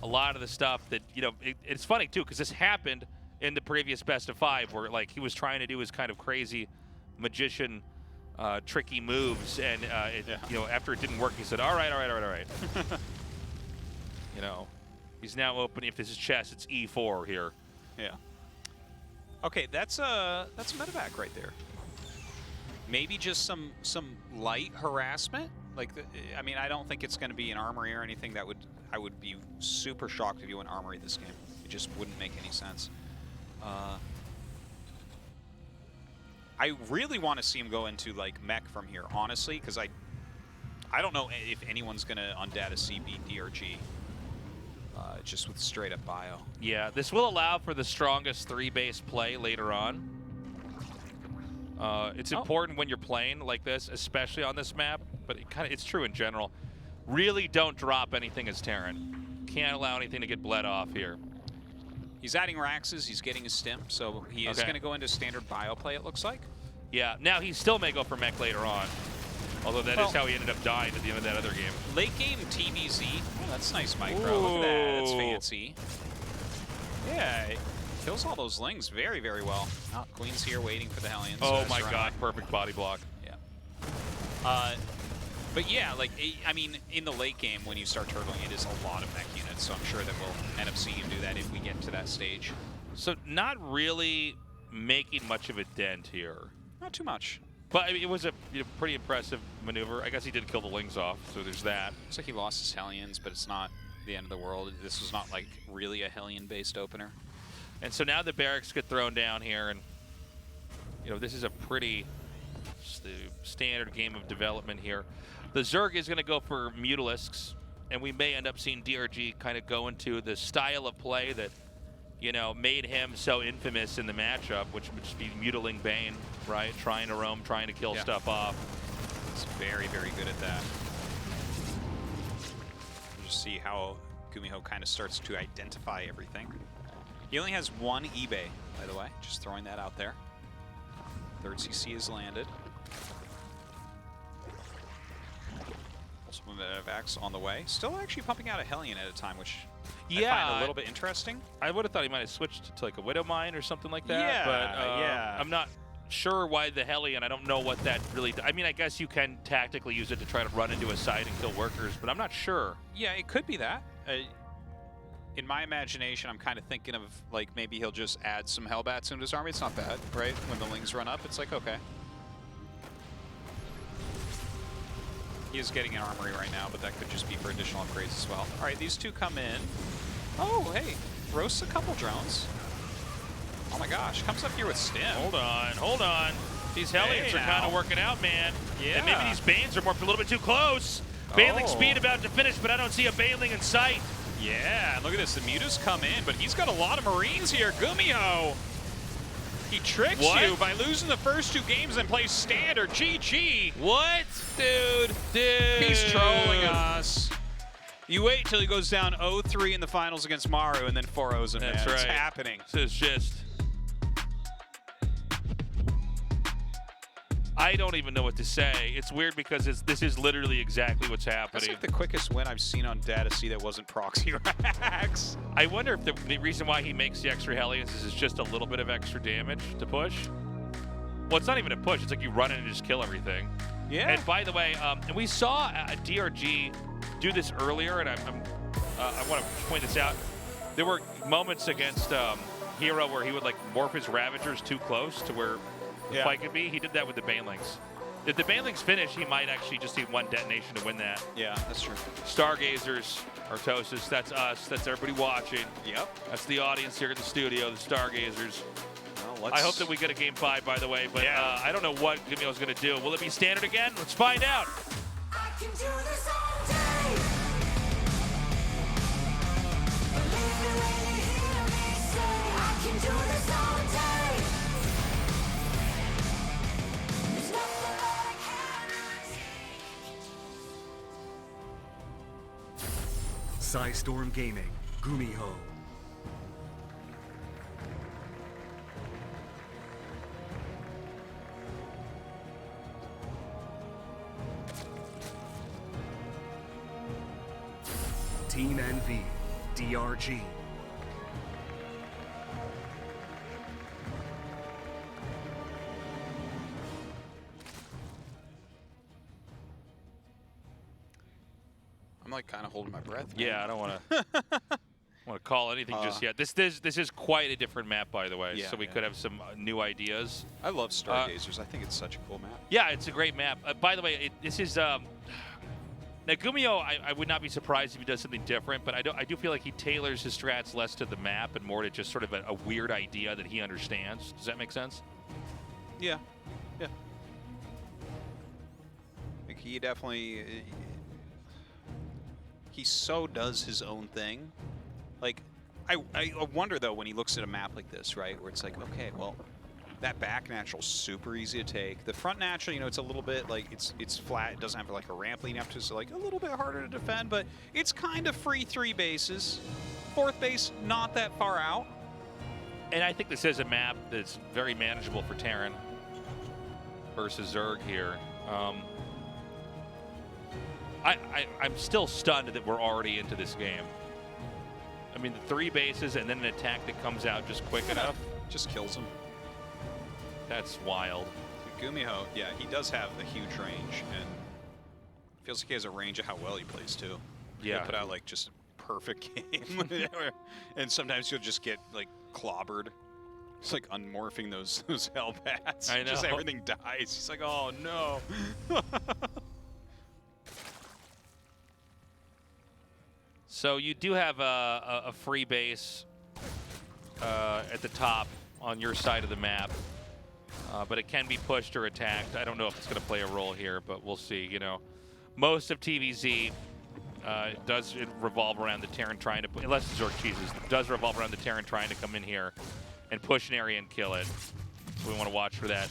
a lot of the stuff that, you know, it's funny, too, because this happened in the previous best of 5 where, like, he was trying to do his kind of crazy magician tricky moves, and you know, after it didn't work, he said, all right. You know, he's now opening, if this is chess, it's E4 here. Yeah. Okay, that's a medevac right there. Maybe just some light harassment. Like, I mean, I don't think it's going to be an armory or anything. I would be super shocked if you went armory this game. It just wouldn't make any sense. I really want to see him go into, like, mech from here, honestly, because I don't know if anyone's going to undata CB DRG just with straight up bio. Yeah, this will allow for the strongest 3-base play later on. It's important when you're playing like this, especially on this map, but it's true in general. Really don't drop anything as Terran. Can't allow anything to get bled off here. He's adding Raxes, he's getting his stim, so he is going to go into standard bio play, it looks like. Yeah, now he still may go for mech later on. Although that is how he ended up dying at the end of that other game. Late game TVZ. Oh, that's nice micro. Look at that. That's fancy. Yeah, it kills all those lings very, very well. Oh, Queen's here waiting for the Hellions. Oh my God, perfect body block. Yeah. But yeah, like, I mean, in the late game, when you start turtling, it is a lot of mech units, so I'm sure that we'll end up seeing him do that if we get to that stage. So not really making much of a dent here. Not too much. But I mean, it was a pretty impressive maneuver. I guess he did kill the lings off, so there's that. Looks like he lost his Hellions, but it's not the end of the world. This was not, like, really a Hellion-based opener. And so now the barracks get thrown down here, and, you know, this is a pretty standard game of development here. The Zerg is going to go for Mutalisks, and we may end up seeing DRG kind of go into the style of play that, you know, made him so infamous in the matchup, which would just be Mutiling Bane, right? Trying to roam, trying to kill stuff off. He's very, very good at that. You just see how GuMiho kind of starts to identify everything. He only has one eBay, by the way. Just throwing that out there. Third CC is landed. Also, Vax on the way. Still actually pumping out a Hellion at a time, which I find a little bit interesting. I would have thought he might have switched to like a Widow Mine or something like that. Yeah, but yeah. I'm not sure why the Hellion. I don't know what that really. I mean, I guess you can tactically use it to try to run into a site and kill workers, but I'm not sure. Yeah, it could be that. In my imagination, I'm kind of thinking of like maybe he'll just add some Hellbats into his army. It's not bad, right? When the Lings run up, it's like, okay. He is getting an armory right now, but that could just be for additional upgrades as well. All right, these two come in. Oh, hey, roasts a couple drones. Oh my gosh, comes up here with Stim. Hold on. These Hellions are kind of working out, man. Yeah. And maybe these Banes are a little bit too close. Bailing speed about to finish, but I don't see a Bailing in sight. Yeah, and look at this. The Muta's come in, but he's got a lot of Marines here. GuMiho, he tricks you by losing the first 2 games and plays standard. GG. What? Dude. He's trolling us. You wait till he goes down 0-3 in the finals against Maru and then 4-0s in That's man. right. It's happening. This is just... I don't even know what to say. It's weird because this is literally exactly what's happening. That's like the quickest win I've seen on Data C that wasn't proxy racks. I wonder if the reason why he makes the extra Hellions is just a little bit of extra damage to push. Well, it's not even a push. It's like you run in and just kill everything. Yeah. And by the way, and we saw DRG do this earlier, and I want to point this out. There were moments against Hero where he would like morph his Ravagers too close to where the fight could be. He did that with the Banelings. If the Banelings finish, he might actually just need one detonation to win that. Yeah, that's true. Stargazers, Artosis, that's us. That's everybody watching. Yep. That's the audience here in the studio, the Stargazers. Well, I hope that we get a game 5, by the way, but I don't know what GuMiho's going to do. Will it be standard again? Let's find out. I can do this all day. Believe me when you hear me say I can do this all day. There's nothing like having Psystorm Gaming, GuMiho. Team NV, DRG. I'm like kind of holding my breath. Man. Yeah, I don't want to call anything just yet. This is quite a different map, by the way, Yeah, so we could have some new ideas. I love Stargazers. I think it's such a cool map. Yeah, it's a great map. By the way, this is now GuMiho. I would not be surprised if he does something different, but I do feel like he tailors his strats less to the map and more to just sort of a weird idea that he understands. Does that make sense? Yeah. Yeah. Like he definitely he so does his own thing. Like I wonder though when he looks at a map like this, right, where it's like, okay, well, that back natural's super easy to take. The front natural, you know, it's a little bit like it's flat. It doesn't have like a ramp leading up to it, so like a little bit harder to defend, but it's kind of free 3 bases. 4th base not that far out. And I think this is a map that's very manageable for Terran versus Zerg here. I'm still stunned that we're already into this game. I mean, the 3 bases and then an attack that comes out just quick enough. Just kills him. That's wild. GuMiho, yeah, he does have a huge range, and feels like he has a range of how well he plays too. Yeah. He'll put out like just a perfect game, and sometimes you'll just get like clobbered. It's like unmorphing those Hellbats. I know. Just everything dies. He's like, oh no. So you do have a free base at the top on your side of the map, but it can be pushed or attacked. I don't know if it's going to play a role here, but we'll see. You know, most of TVZ does revolve around the Terran trying to, unless Zerg cheeses, does revolve around the Terran trying to come in here and push an area and kill it. So we want to watch for that.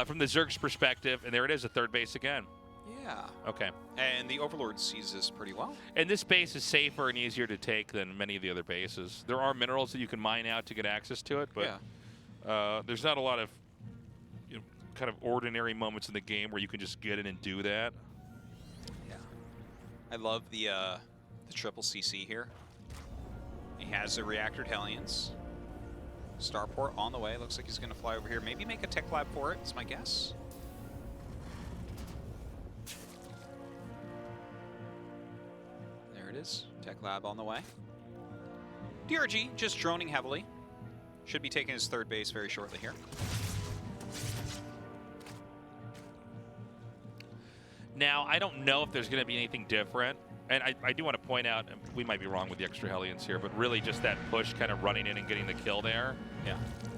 From the Zerg's perspective, and there it is, a 3rd base again. Yeah. Okay. And the Overlord sees this pretty well. And this base is safer and easier to take than many of the other bases. There are minerals that you can mine out to get access to it, but there's not a lot of kind of ordinary moments in the game where you can just get in and do that. Yeah. I love the triple CC here. He has the reactored Hellions. Starport on the way. Looks like he's going to fly over here. Maybe make a tech lab for it, is my guess. There it is. Tech lab on the way. DRG just droning heavily. Should be taking his third base very shortly here. Now, I don't know if there's going to be anything different. And I do want to point out, and we might be wrong with the extra Hellions here, but really just that push kind of running in and getting the kill there. Yeah.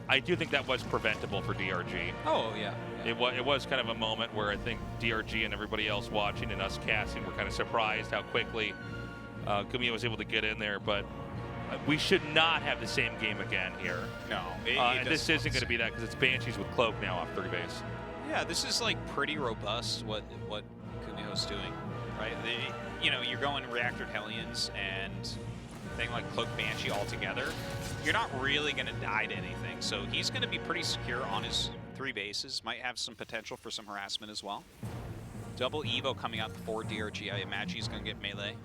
I do think that was preventable for DRG. Oh, yeah. It was kind of a moment where I think DRG and everybody else watching and us casting were kind of surprised how quickly GuMiho was able to get in there. But we should not have the same game again here. No. And this isn't going to be that because it's Banshees with Cloak now off 3 base. Yeah, this is like pretty robust what GuMiho's doing, right? You're going reactored Hellions and thing like Cloak Banshee all together. You're not really going to die to anything, so he's going to be pretty secure on his 3 bases. Might have some potential for some harassment as well. Double Evo coming out for DRG. I imagine he's going to get melee.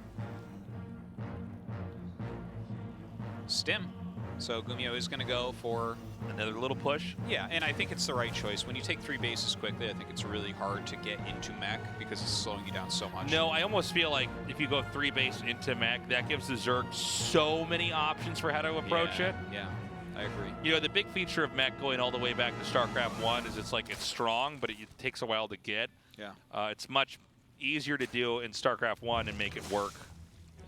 Stim. So GuMiho is going to go for another little push. Yeah, and I think it's the right choice. When you take 3 bases quickly, I think it's really hard to get into mech because it's slowing you down so much. No, I almost feel like if you go 3 base into mech, that gives the Zerg so many options for how to approach it. Yeah, I agree. You know, the big feature of mech going all the way back to StarCraft 1 is it's strong, but it takes a while to get. Yeah. It's much easier to do in StarCraft 1 and make it work.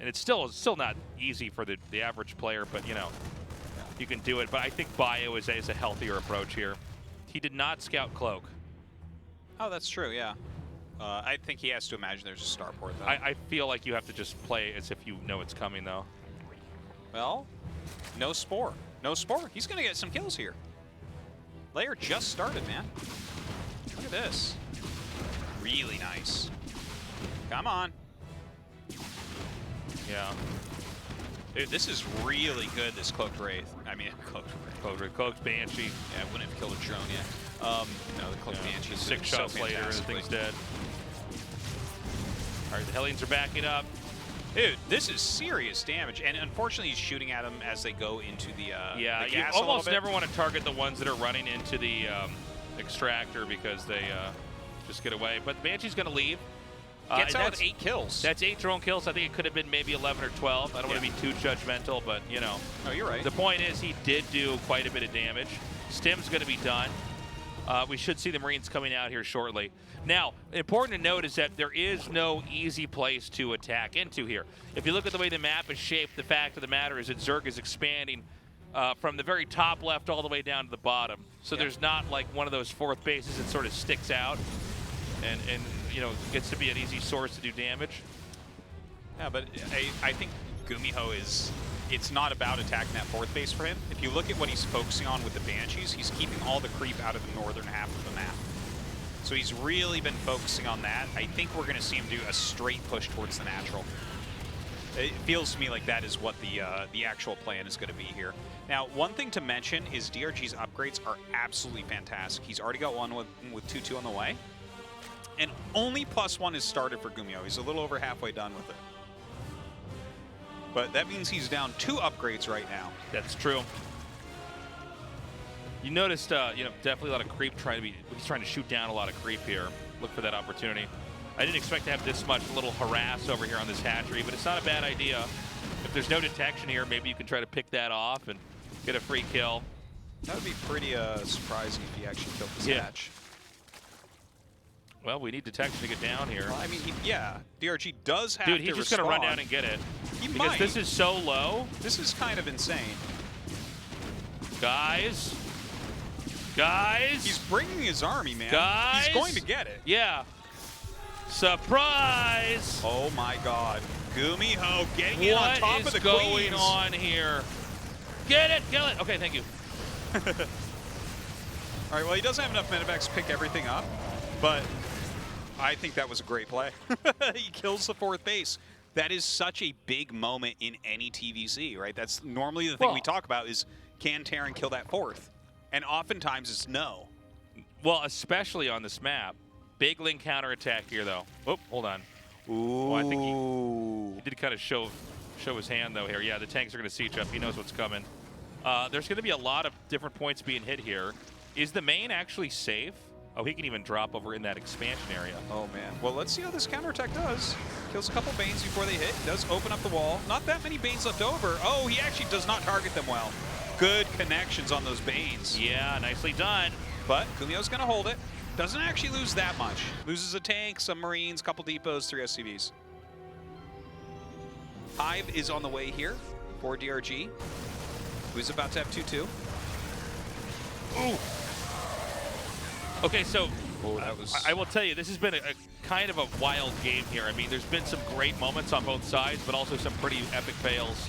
And it's still not easy for the average player, but you can do it. But I think Bio is a healthier approach here. He did not scout Cloak. Oh, that's true, yeah. I think he has to imagine there's a starport, though. I feel like you have to just play as if you know it's coming, though. Well, no Spore. No Spore. He's going to get some kills here. Layer just started, man. Look at this. Really nice. Come on. Yeah. Dude, this is really good, this Cloaked Wraith. I mean, Cloaked Banshee. Yeah, I wouldn't have killed a drone yet. No, the Cloaked Banshee is 6 shots later and the thing's dead. All right, the Hellions are backing up. Dude, this is serious damage, and unfortunately he's shooting at them as they go into the yeah, the you gas almost never want to target the ones that are running into the extractor because they just get away. But Banshee's going to leave. Gets out with 8 kills. That's 8 drone kills. I think it could have been maybe 11 or 12. I don't want to be too judgmental, but No, you're right. The point is he did do quite a bit of damage. Stim's going to be done. We should see the Marines coming out here shortly. Now, important to note is that there is no easy place to attack into here. If you look at the way the map is shaped, the fact of the matter is that Zerg is expanding from the very top left all the way down to the bottom. So there's not like one of those 4th bases that sort of sticks out and gets to be an easy source to do damage. Yeah, but I think GuMiho it's not about attacking that 4th base for him. If you look at what he's focusing on with the Banshees, he's keeping all the creep out of the northern half of the map. So he's really been focusing on that. I think we're going to see him do a straight push towards the natural. It feels to me like that is what the actual plan is going to be here. Now, one thing to mention is DRG's upgrades are absolutely fantastic. He's already got one with 2-2 on the way. And only +1 is started for GuMiho. He's a little over halfway done with it. But that means he's down 2 upgrades right now. That's true. You noticed, definitely a lot of creep he's trying to shoot down a lot of creep here. Look for that opportunity. I didn't expect to have this much little harass over here on this hatchery, but it's not a bad idea. If there's no detection here, maybe you can try to pick that off and get a free kill. That would be pretty surprising if he actually killed this hatch. Well, we need detection to get down here. Well, I mean, DRG does have Dude, he's just going to run down and get it. He because might. This is so low. This is kind of insane. Guys. He's bringing his army, man. Guys. He's going to get it. Yeah. Surprise. Oh, my God. GuMiho getting in on top of the queens. What is going on here? Get it. Kill it. Okay, thank you. All right, well, he doesn't have enough medivacs to pick everything up, but I think that was a great play. He kills the 4th base. That is such a big moment in any TVC, right? That's normally the thing we talk about is, can Terran kill that 4th? And oftentimes it's no. Well, especially on this map. Big Link counterattack here, though. Oh, hold on. Ooh. Well, I think he did kind of show his hand, though, here. Yeah, the tanks are going to siege up. He knows what's coming. There's going to be a lot of different points being hit here. Is the main actually safe? Oh, he can even drop over in that expansion area. Oh, man. Well, let's see how this counterattack does. Kills a couple Banes before they hit. Does open up the wall. Not that many Banes left over. Oh, he actually does not target them well. Good connections on those Banes. Yeah, nicely done. But GuMiho's going to hold it. Doesn't actually lose that much. Loses a tank, some Marines, couple depots, 3 SCVs. Hive is on the way here for DRG, who's about to have 2-2. Ooh. Okay, so That was... I will tell you, this has been a kind of a wild game here. I mean, there's been some great moments on both sides, but also some pretty epic fails.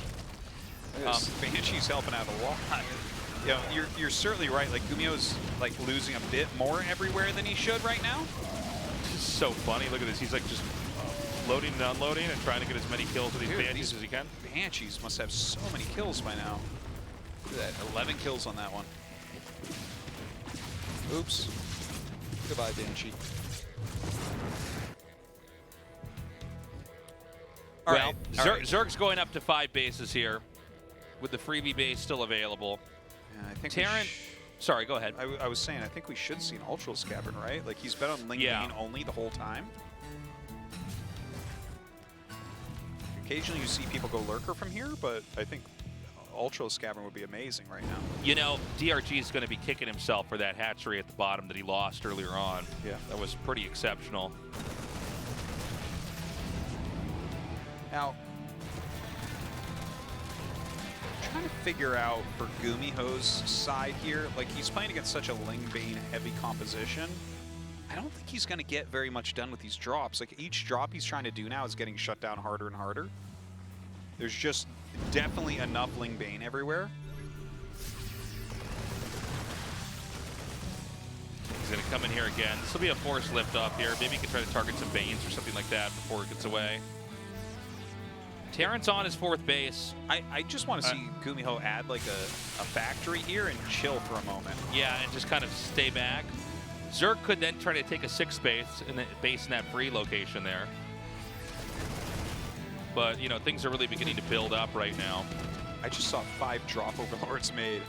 Banshee's helping out a lot. You know, you're certainly right. Like, GuMiho's like losing a bit more everywhere than he should right now. This is so funny. Look at this. He's like just loading and unloading and trying to get as many kills with these Banshees as he can. Banshees must have so many kills by now. Look at that, 11 kills on that one. Oops. Goodbye, Banshee. All right. Zerg's going up to 5 bases here with the freebie base still available. Yeah, I think Terran, sorry, go ahead. I was saying, I think we should see an Ultra Scabbard, right? Like, he's been on Ling Bane only the whole time. Occasionally you see people go Lurker from here, but I think Ultra Scabbard would be amazing right now. You know, DRG is going to be kicking himself for that hatchery at the bottom that he lost earlier on. Yeah. That was pretty exceptional. Now, I'm trying to figure out for GuMiho's side here, like, he's playing against such a Ling Bane heavy composition. I don't think he's going to get very much done with these drops. Like, each drop he's trying to do now is getting shut down harder and harder. There's just definitely enough Ling Bane everywhere. He's going to come in here again. This will be a forced lift off here. Maybe he can try to target some Banes or something like that before it gets away. Terran's on his 4th base. I just want to see GuMiho add like a factory here and chill for a moment. Yeah, and just kind of stay back. Zerg could then try to take a 6th base in that free location there. But, you know, things are really beginning to build up right now. I just saw 5 drop overlords made.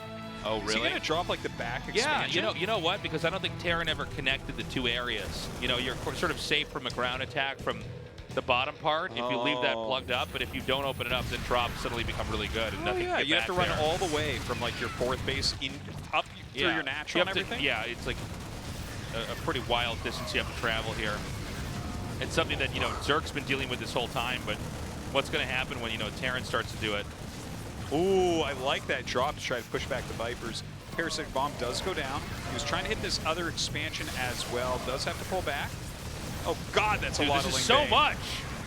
Oh, really? Is he going to drop like the back expansion? Yeah, you know what? Because I don't think Terran ever connected the 2 areas. You know, you're sort of safe from a ground attack from the bottom part if you leave that plugged up, but if you don't open it up, then drops suddenly become really good and nothing can get you have to run there. all the way from like your 4th base up through your natural and everything. Yeah, it's like a pretty wild distance you have to travel here. It's something that, you know, Zerg's been dealing with this whole time, but what's going to happen when, you know, Terran starts to do it? Ooh, I like that drop to try to push back the Vipers. Parasitic Bomb does go down. He was trying to hit this other expansion as well. Does have to pull back. Oh, God, that's a lot of Ling Bane. This is so much.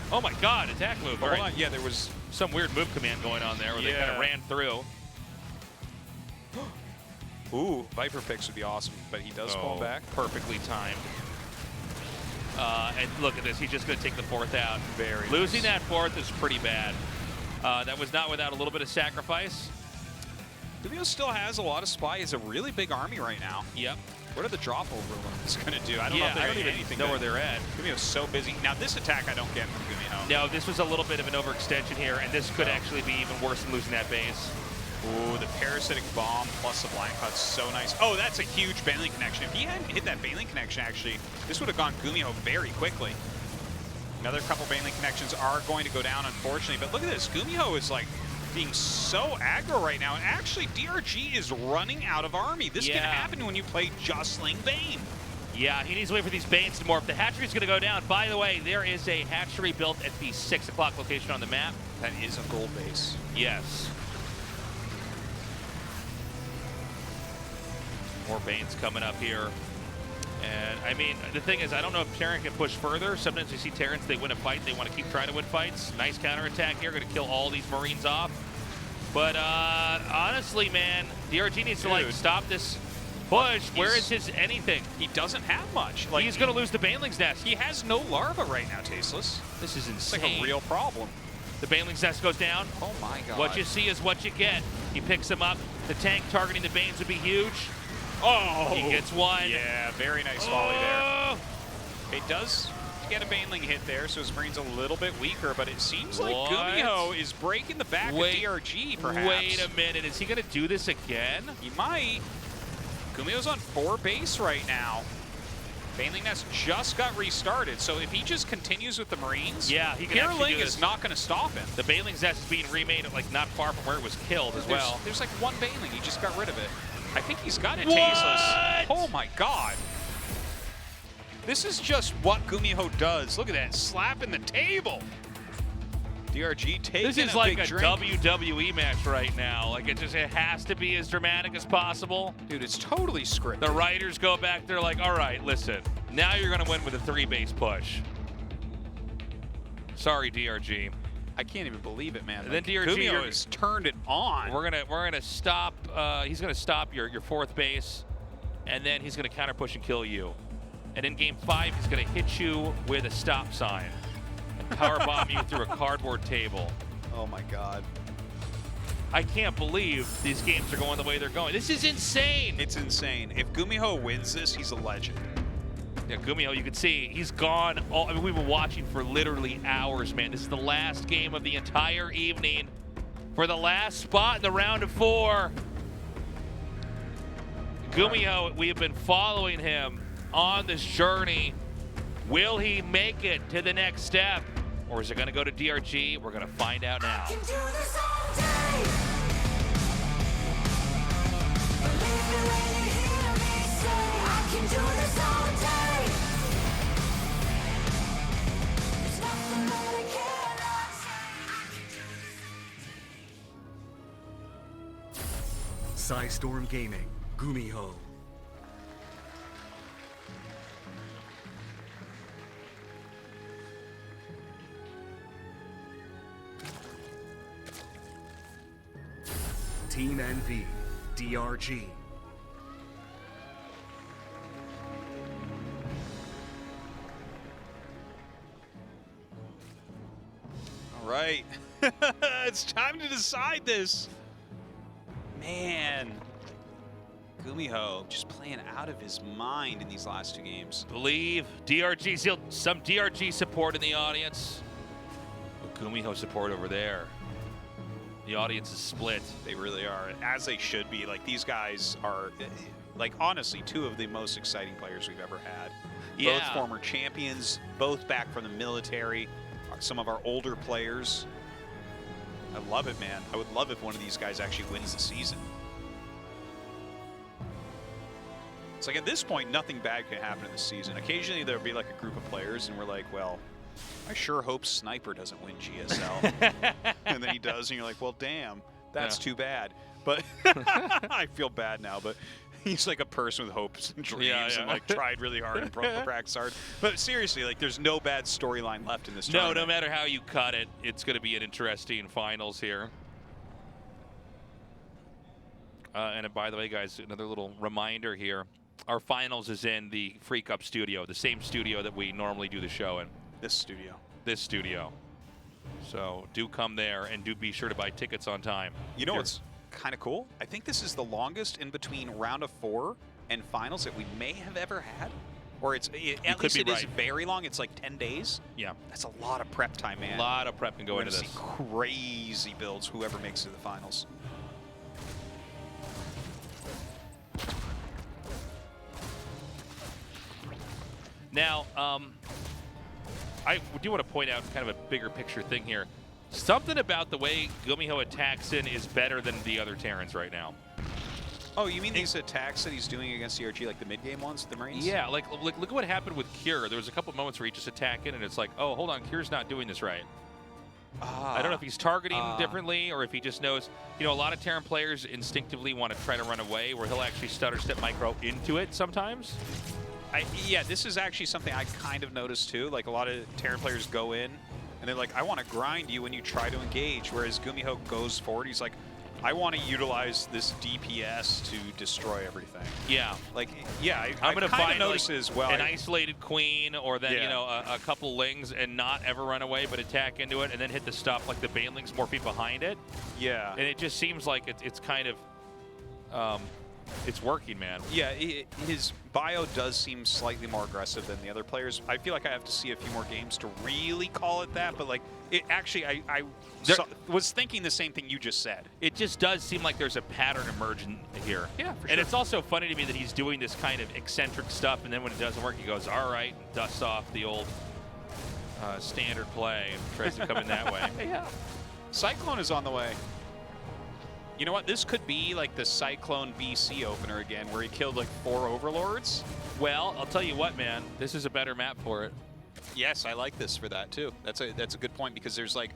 Oh, my God, attack move. Hold on. Yeah, there was some weird move command going on there where they kind of ran through. Ooh, Viper picks would be awesome, but he does fall back. Perfectly timed. And look at this. He's just going to take the 4th out. Very Losing that 4th is pretty bad. That was not without a little bit of sacrifice. GuMiho still has a lot of supply. He has a really big army right now. Yep. What are the drop overlords going to do? I don't know if I don't even anything know where they're at. GuMiho's so busy. Now, this attack I don't get from GuMiho. No, this was a little bit of an overextension here, and this could actually be even worse than losing that base. Ooh, the Parasitic Bomb plus the Blind Cut's so nice. Oh, that's a huge Baneling connection. If he hadn't hit that Baneling connection, actually, this would have gone GuMiho very quickly. Another couple Baneling connections are going to go down, unfortunately. But look at this. GuMiho is, like, being so aggro right now. And actually, DRG is running out of army. This can happen when you play just Ling Bane. Yeah, he needs to wait for these Banes to morph. The hatchery's going to go down. By the way, there is a hatchery built at the 6 o'clock location on the map. That is a gold base. Yes. More Banes coming up here. And, I mean, the thing is, I don't know if Terran can push further. Sometimes you see Terrans, they win a fight. They want to keep trying to win fights. Nice counterattack here. Going to kill all these Marines off. But, honestly, man, DRG needs to, like, stop this Push. Where is his anything? He doesn't have much. Like, He's going to lose the Baneling's Nest. he has no larva right now, Tasteless. This is It's insane. like a real problem. The Baneling's Nest goes down. Oh my god. What you see is what you get. He picks him up. The tank targeting the Banes would be huge. Oh! He gets one. Yeah, very nice volley there. Oh! It does get a Baneling hit there, so his Marine's a little bit weaker, but it seems like What? GuMiho is breaking the back of DRG, perhaps. Wait a minute. Is he going to do this again? He might. GuMiho's on 4 base right now. Baneling Nest just got restarted, so if he just continues with the Marines, Yeah, he can actually Ling do is this. not going to stop him. The Baneling's Nest is being remade like not far from where it was killed as well. There's like one Baneling, he just got rid of it. I think he's got it, What? Tasteless. Oh my god. This is just what GuMiho does. Look at that, slapping the table. DRG taking This is a like big a drink. WWE match right now. Like it has to be as dramatic as possible. Dude, it's totally scripted. The writers go back, they're like, all right, listen, now you're gonna win with a 3-base push. Sorry, DRG. I can't even believe it, man. And then Like, DRG, GuMiho you're- has turned it on. We're gonna stop. He's gonna stop your 4th base, and then he's gonna counter push and kill you. And in game 5, he's gonna hit you with a stop sign and power bomb you through a cardboard table. Oh my god. I can't believe these games are going the way they're going. This is insane. It's insane. If GuMiho wins this, he's a legend. Yeah, GuMiho, you can see he's gone. I mean, we've been watching for literally hours, man. This is the last game of the entire evening for the last spot in the round of 4. GuMiho, we have been following him on this journey. Will he make it to the next step? Or is it going to go to DRG? We're going to find out now. I can do this all day. Believe me when you hear me say I can do this all day. There's nothing that I cannot say. Psystorm Gaming, GuMiho. Team NV, DRG. All right. It's time to decide this. Man. GuMiho just playing out of his mind in these last 2 games. Believe DRG, some DRG support in the audience. But GuMiho support over there. The audience is split. They really are, as they should be. Like, these guys are, like, honestly, 2 of the most exciting players we've ever had. Yeah. Both former champions, both back from the military, some of our older players. I love it, man. I would love if one of these guys actually wins the season. It's like, at this point, nothing bad can happen in the season. Occasionally, there'll be like a group of players, and we're like, well, I sure hope Sniper doesn't win GSL. And then he does, and you're like, well, damn, that's too bad. But I feel bad now, but he's like a person with hopes and dreams and like tried really hard and practiced hard. But seriously, like, there's no bad storyline left in this tournament. No matter how you cut it, it's going to be an interesting finals here. And by the way, guys, another little reminder here. Our finals is in the Freak Up studio, the same studio that we normally do the show in. This studio. This studio. So do come there and do be sure to buy tickets on time. You know what's kind of cool? I think this is the longest in between round of 4 and finals that we may have ever had. Or at least it is very long. It's like 10 days. Yeah. That's a lot of prep time, man. A lot of prep can go We're into gonna this. see crazy builds, whoever makes it to the finals. Now, I do want to point out kind of a bigger picture thing here. Something about the way GuMiho attacks in is better than the other Terrans right now. Oh, you mean these attacks that he's doing against DRG, like the mid-game ones, the Marines? Yeah, like look at what happened with Cure. There was a couple moments where he just attacked in, and it's like, oh, hold on, Cure's not doing this right. I don't know if he's targeting differently or if he just knows. You know, a lot of Terran players instinctively want to try to run away, where he'll actually stutter step micro into it sometimes. Yeah, this is actually something I kind of noticed too. Like, a lot of Terran players go in and they're like, I want to grind you when you try to engage, whereas GuMiho goes forward. He's like, I want to utilize this DPS to destroy everything. Yeah. Like, yeah, I'm gonna kind of find notice like, as well. an isolated queen, or then Yeah. a couple lings, and not ever run away, but attack into it, and then hit the stuff like the banelings more feet behind it. Yeah. And it just seems like it's kind of it's working, man. Yeah, his bio does seem slightly more aggressive than the other players. I feel like I have to see a few more games to really call it that, but like, it actually, I was thinking the same thing you just said. It just does seem like there's a pattern emerging here. Yeah, for And sure. it's also funny to me that he's doing this kind of eccentric stuff, and then when it doesn't work, he goes, all right, and dusts off the old standard play and tries to come in that way. Yeah. Cyclone is on the way. You know what? This could be like the Cyclone BC opener again, where he killed like 4 Overlords. Well, I'll tell you what, man. This is a better map for it. Yes, I like this for that too. That's a good point, because there's like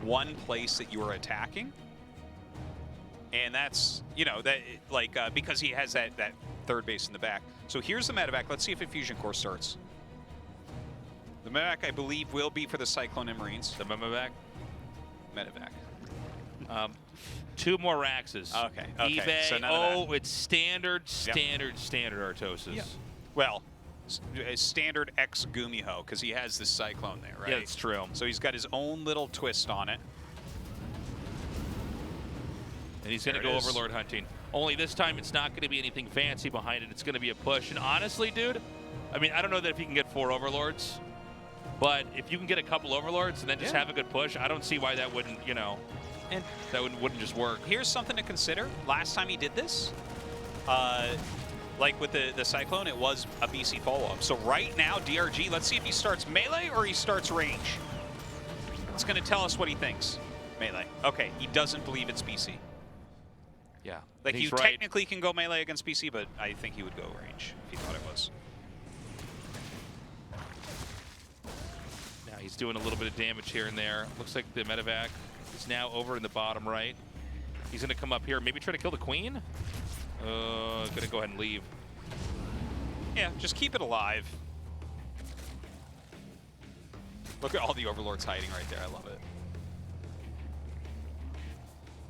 one place that you are attacking, and that's, you know, that like because he has that third base in the back. So here's the medevac. Let's see if a fusion core starts. The medevac, I believe, will be for the Cyclone and Marines. The medevac. Medevac. 2 more Raxes. Okay, okay, eBay. so none of that. It's standard Artosis. Yeah. Well, standard X GuMiho, because he has this Cyclone there, right? Yeah, that's true. So he's got his own little twist on it. And he's going to There go it is. Overlord hunting. Only this time it's not going to be anything fancy behind it. It's going to be a push. And honestly, dude, I mean, I don't know that if you can get 4 Overlords, but if you can get a couple Overlords and then just Yeah. have a good push, I don't see why that wouldn't, you know, And that wouldn't just work. here's something to consider. Last time he did this, like with the Cyclone, it was a BC follow-up. So right now, DRG, let's see if he starts melee or he starts range. It's going to tell us what he thinks. Melee. Okay, he doesn't believe it's BC. Yeah. Like, he's you right. technically can go melee against BC, but I think he would go range if he thought it was. Now he's doing a little bit of damage here and there. Looks like the medevac is now over in the bottom right. He's going to come up here, maybe try to kill the queen. Going to go ahead and leave. Yeah, just keep it alive. Look at all the Overlords hiding right there. I love it.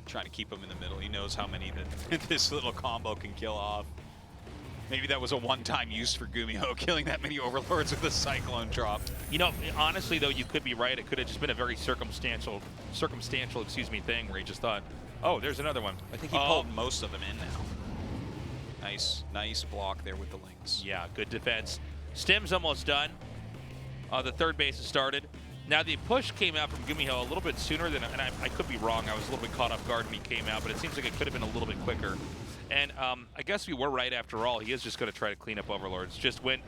Trying to keep him in the middle. He knows how many that this little combo can kill off. Maybe that was a one-time use for GuMiho, killing that many Overlords with a Cyclone drop. You know, honestly, though, you could be right. It could have just been a very circumstantial, thing where he just thought, oh, there's another one. I think he pulled most of them in now. Nice block there with the Lings. Yeah, good defense. Stim's almost done. The third base has started. Now, the push came out from GuMiho a little bit sooner than, and I could be wrong. I was a little bit caught off guard when he came out, but it seems like it could have been a little bit quicker. And I guess we were right after all. He is just going to try to clean up Overlords. Just went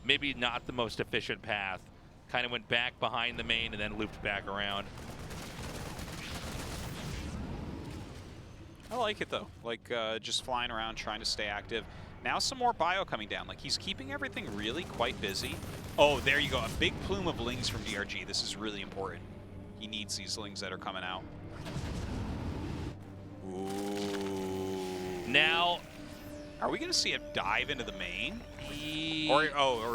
maybe not the most efficient path. Kind of went back behind the main and then looped back around. I like it, though. Like, just flying around, trying to stay active. Now some more bio coming down. Like, he's keeping everything really quite busy. Oh, there you go. A big plume of Lings from DRG. This is really important. He needs these Lings that are coming out. Ooh. Now, Are we going to see a dive into the main? he... Or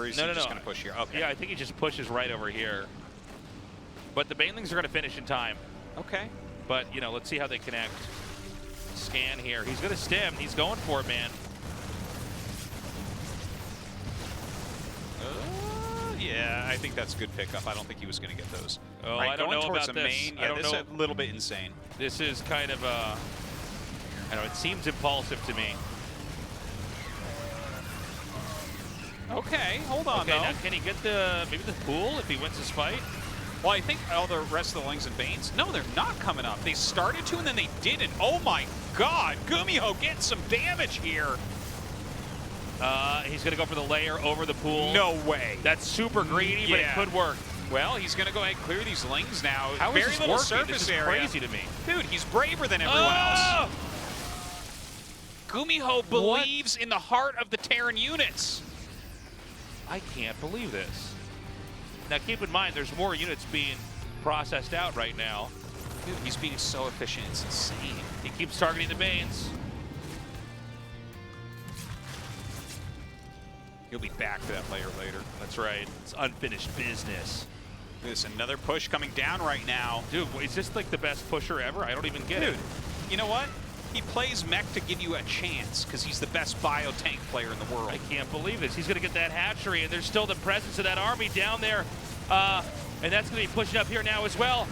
is he No, just going to push here? Okay. Yeah, I think he just pushes right over here. But the banelings are going to finish in time. Okay. But, you know, let's see how they connect. Scan here. He's going to stim. He's going for it, man. Yeah, I think that's a good pickup. I don't think he was going to get those. Oh, Right, I don't going know towards about the this. main. I Yeah, don't this is know. a little bit insane. This is kind of I don't know, it seems impulsive to me. Okay, hold on, Okay, though. now can he get maybe the pool if he wins his fight? Well, I think all the rest of the Lings and Banes, no, they're not coming up. They started to, and then they didn't. Oh, my God. GuMiho getting some damage here. He's going to go for the layer over the pool. No way. That's super greedy, but it Yeah. could work. Well, he's going to go ahead and clear these Lings now. How is Very this little working? surface This is area. crazy to me. Dude, he's braver than everyone Oh! else. GuMiho believes in the heart of the Terran units. I can't believe this. Now, keep in mind, there's more units being processed out right now. Dude, he's being so efficient. It's insane. He keeps targeting the Banes. He'll be back to that layer later. That's right. It's unfinished business. There's another push coming down right now. Dude, is this like the best pusher ever? I don't even get it. Dude, you know what? He plays mech to give you a chance because he's the best bio tank player in the world. I can't believe this. He's going to get that hatchery, and there's still the presence of that army down there. And that's going to be pushing up here now as well.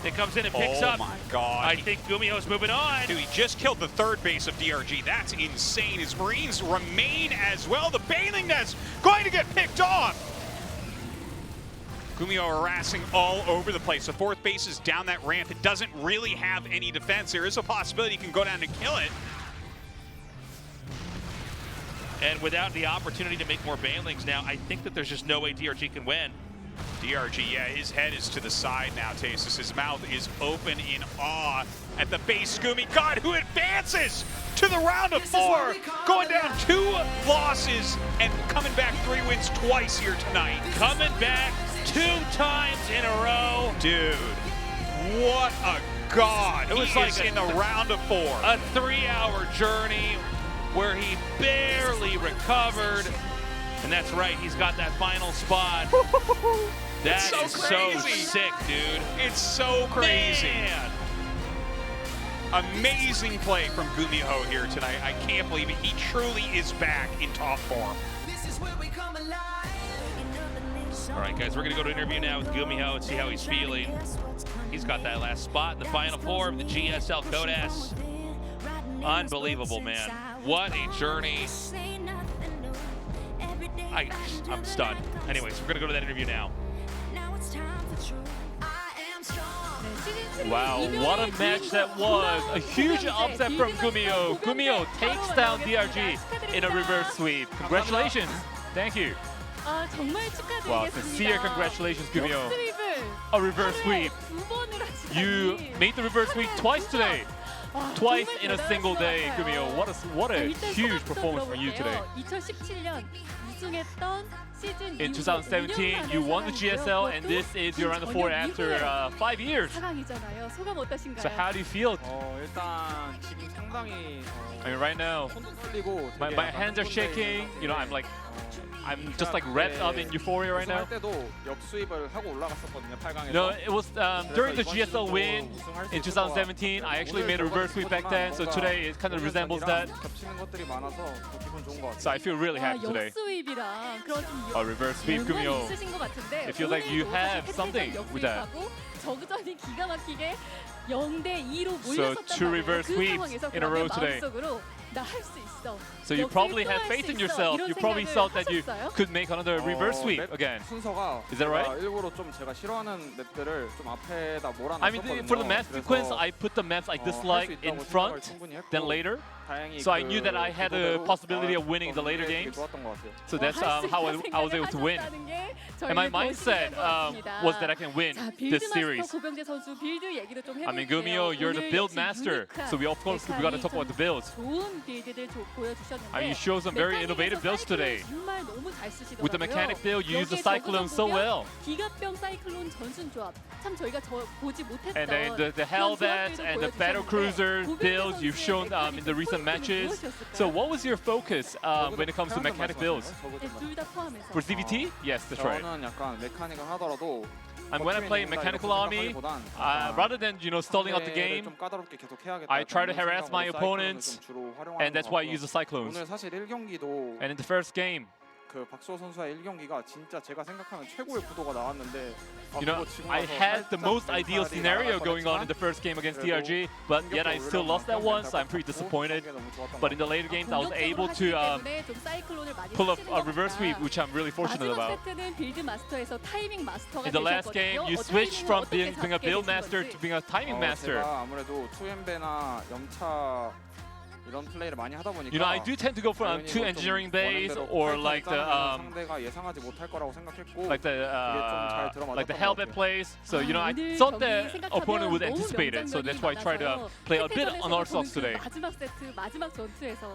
It comes in and picks up. Oh my God. I think GuMiho's moving on. Dude, he just killed the third base of DRG. That's insane. His Marines remain as well. The Baneling Nest going to get picked off. GuMiho harassing all over the place. The fourth base is down that ramp. It doesn't really have any defense. There is a possibility he can go down and kill it. And without the opportunity to make more Banelings now, I think that there's just no way DRG can win. DRG, yeah, his head is to the side now, Tasis. His mouth is open in awe at the base. Gumi, God, who advances to the round of 4, going down 2 losses and coming back 3 wins twice here tonight. Coming back 2 times in a row. Dude, what a god. It was He like is a- in the round of 4. A 3-hour journey where he barely recovered. And that's right, he's got that final spot. That so is so crazy. sick, dude. It's so crazy. Man. Amazing play from GuMiho here tonight. I can't believe it. He truly is back in top form. All right, guys, we're going to go to an interview now with GuMiho and see how he's feeling. He's got that last spot in the final 4 of the GSL Code S. Unbelievable, man. What a journey. I'm stunned. Anyways, we're going to go to that interview now. Wow, what a match that was. A huge upset from GuMiho. GuMiho takes down DRG in a reverse sweep. Congratulations. Thank you. 아, 정말 축하드리겠습니다. Wow, sincere congratulations, GuMiho. 역스윕을 A reverse 하루에 sweep. 2번을 하시다니. You made the reverse sweep twice today. 와, Twice 정말 in a 대단하신 single 것 day, 같아요. GuMiho. What a 일단 huge 소감부터 performance from you today. 들어볼게요. 2017년 우승했던 시즌 In 이후 2017, you won the GSL, and this is your round of 4 after 5 years. 4강이잖아요. 소감 어떠신가요? So how do you feel? 일단 지금 상당히 I mean, right now, 손도 떨리고 my 되게 약간 hands are 흥분돼 shaking. You know, I'm just like 제가 wrapped 그때 up in euphoria right now. 우승할 때도 역수입을 하고 올라갔었거든요, 8강에서. No, it was during the GSL win in 2017. I actually made a reverse sweep back then, so today it kind of resembles that. 겹치는 것들이 많아서 더 기분 좋은 것 같아요. So I feel really happy today. 역수입이랑 그런 좀 A reverse sweep, 연관이 GuMiho. 있으신 것 같은데 It feels like you 오늘도 have 사실 something 패스전 with that. 역수입하고 저그전이 기가 막히게 0대2로 So 몰렸었단 two 말이에요. reverse 그 sweeps 상황에서 in a row 그러면 today. 마음속으로 나 할 수 있어. So you 역수입 probably 또 had 할 faith 수 in 있어. yourself. 이런 You probably 생각을 thought that you 하셨어요? could make another reverse sweep 맵 again. 순서가 Is that right? 제가 일부러 좀 제가 싫어하는 맵들을 좀 앞에다 I mean, 몰아놨었거든요. for the map sequence, I put the maps I dislike in front, then later. So I knew that I had a possibility of winning the later games. So that's how I was able to win. And my mindset was that I can win this series. I mean, GuMiho, you're the build master, so we of course we gotta talk about the builds. I mean, you showed some very innovative builds today. With the mechanic build, you use the cyclone so well. 기갑병 사이클론 전순 조합. 참 저희가 보지 못했던 And then the Hellbat and the Battle Cruiser builds you've shown in the recent matches. So what was your focus when it comes to mechanic builds? 둘다 포함해서. For CVT? Yes, that's right. 저는 약간 메카닉을 하더라도 And when I play mechanical army, rather than stalling out the game, I try to harass my opponents, and that's why I use the cyclones. 오늘 사실 1경기도 And in the first game, 그 박수호 선수의 1경기가 진짜 제가 생각하는 최고의 구도가 나왔는데 I had the most ideal scenario going on in the first game against DRG, but yet I still lost that one, so I'm pretty disappointed. But in the later games, I was able to pull up a reverse sweep, which I'm really fortunate about. In the last game, you switched from being a build master to being a timing master. 제가 아무래도 투엠베나 염차 이런 플레이를 많이 하다 보니까 I do tend to go for two engineering base or like the 상대가 예상하지 못할 거라고 생각했고 like the Hellbat plays. So I thought the opponent would anticipate it. So that's why I try to play a bit unorthodox today. 마지막 세트 마지막 전투에서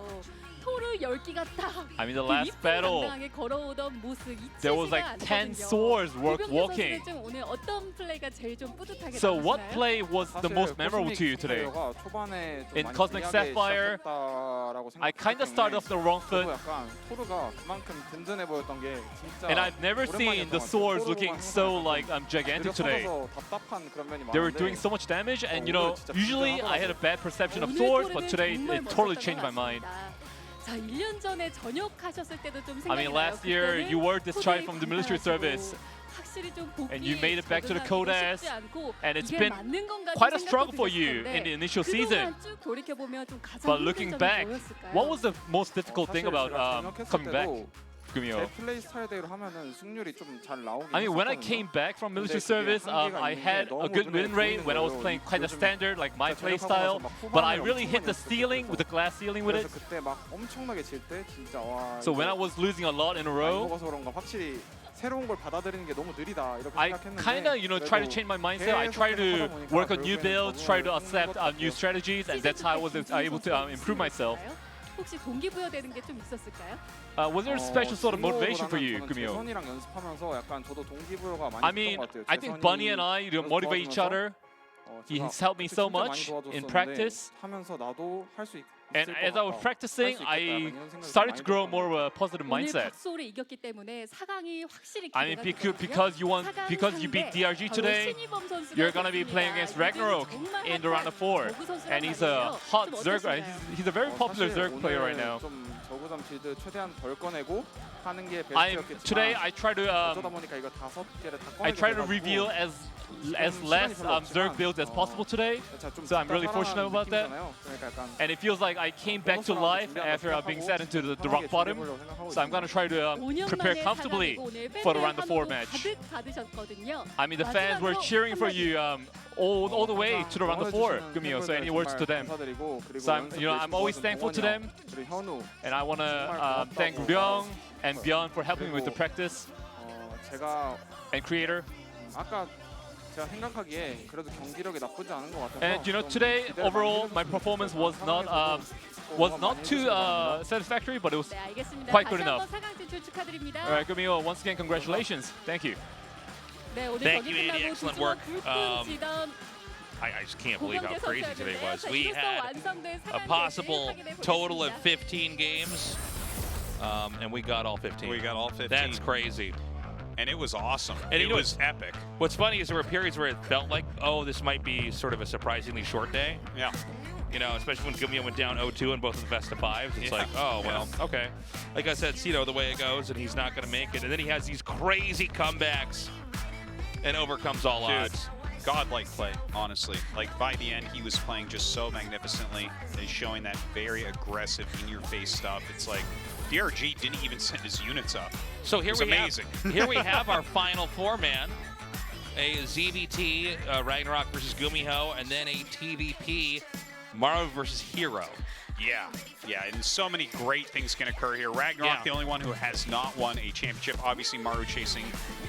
토르 10기가 딱 I mean, the last battle, 걸어오던 모습 there was like 10 swords walking. 오늘 어떤 플레이가 제일 좀 뿌듯하게 So what 남으시나요? play was the most memorable to you today? In Cosmic Sapphire, 잘했다라고 I kind of started off the wrong foot. 약간 토르가 그만큼 든든해 보였던 게 진짜 And I've never seen the swords looking so like gigantic today. 답답한 그런 면이 They were 많은데 doing so much damage, and you know, usually I had a bad perception of swords, but today it totally changed my mind. 자, 1년 전에 전역하셨을 때도 좀 I mean, 생각이 나요. last year 그때는 you were discharged from the military 코드에 service, 확실히 좀 복귀 and you made it back to the code 적응하기도 as, 쉽지 않고 and it's 이게 been 맞는 건가 quite a 좀 struggle 생각도 for you 드셨을 in the 텐데 initial season. 그동안 쭉 돌이켜보면 좀 가장 But 힘든 looking 점이 back, 뭐였을까요? what was the most difficult thing 사실 about 제가 전역했을 coming back, 때도 GuMiho? 제 플레이 스타일대로 하면은 승률이 좀 잘 나오긴 I mean, when I 했었거든요. came back from military 근데 그게 service, 한계가 I 있는 게 had a 너무 good 눈에 win rate 보이는 when I was 거예요. playing kind of 요즘 standard, like my 제가 play 전역하고 style. 나서 막 But I 후반에 really hit the 엄청 ceiling with the glass ceiling with it. 그래서 그때 막 엄청나게 질 때 진짜 와. So when I was losing a lot in a row, 먹어서 그런가 확실히 새로운 걸 받아들이는 게 너무 느리다 이렇게 I 생각했는데 kind of, you know, try to change my mindset. I try to work on new builds, try to accept new strategies, and that's how I was able to improve myself. 혹시 동기부여되는 게 좀 있었을까요? Was there a special sort of motivation for you, GuMiho? 재선이랑 연습하면서 약간 저도 동기부여가 많이 I 됐던 mean, 것 같아요. I think Bunny and I, you know, 그래서 motivate each other. He's helped me so 진짜 많이 much in 도와줬었는데 practice. 하면서 나도 할 수 And as I was practicing, I started to grow more of a positive 오늘 mindset. 박소를 이겼기 때문에 4강이 확실히 I mean, 기대가 because 되거든요. you won, 4강 because you beat 상대, DRG 바로 today, 신이범 선수가 you're gonna be 됐습니다. playing against 요즘 Ragnarok 정말 in the round of 4, 핫한 저그 and he's 선수란 a 말이에요. hot 좀 Zerg. 어떠신가요? He's a very popular Zerg player right now. 좀 저그전 빌드 최대한 덜 꺼내고 하는 게 Today 베스트였겠지만 I try to 어쩌다 보니까 이거 5개를 다 꺼내게 I try to 돼가지고 reveal as less Zerg builds as possible today. So I'm really fortunate about that. And it feels like I came back to life after being set into the rock bottom. So I'm gonna try to 5년 prepare 만에 comfortably 4강이고 오늘 for the 팬들 round of 4 환호도 match. 가득 받으셨거든요. I mean, the fans were cheering for you all the way to the round of 4, GuMiho. So any words to them? So I'm always thankful to them, and I wanna thank Ryung and Byeon for helping me with the practice 제가 and creator. 아까 제가 생각하기에 그래도 경기력이 나쁘지 않은 것 같아서 And you know, today overall my performance was not too satisfactory, but it was 네, 알겠습니다. quite 다시 good enough. 한번 4강 진출 축하드립니다. All right, GuMiho, once again, congratulations. Thank you. 네, 오늘 Thank 경기 you, Andy. 끝나고 Excellent 두주먹 work. 불끈 지던 I just can't believe how 고경재 crazy today 선수였는데요. was. 자, We 이로써 had 완성된 a 4강 possible 대회를 확인해 total of 보겠습니다. 15 games, and we got all 15. We got all 15. That's crazy. And it was awesome. And it you know was epic. What's funny is there were periods where it felt like, oh, this might be sort of a surprisingly short day. Yeah. You know, especially when GuMiho went down 0-2 in both of the best of fives. It's Yeah. like, oh, well, okay. Like I said, you know, the way it goes, and he's not going to make it. And then he has these crazy comebacks and overcomes all odds. Godlike play, honestly. Like, by the end, he was playing just so magnificently and showing that very aggressive, in-your-face stuff. It's like, DRG didn't even send his units up. So here It was we amazing. Here we have our final four-man. A ZVT, Ragnarok versus GuMiho, and then a TVP, Maru versus Hero. Yeah, and so many great things can occur here. Ragnarok, Yeah. the only one who has not won a championship. Obviously, Maru chasing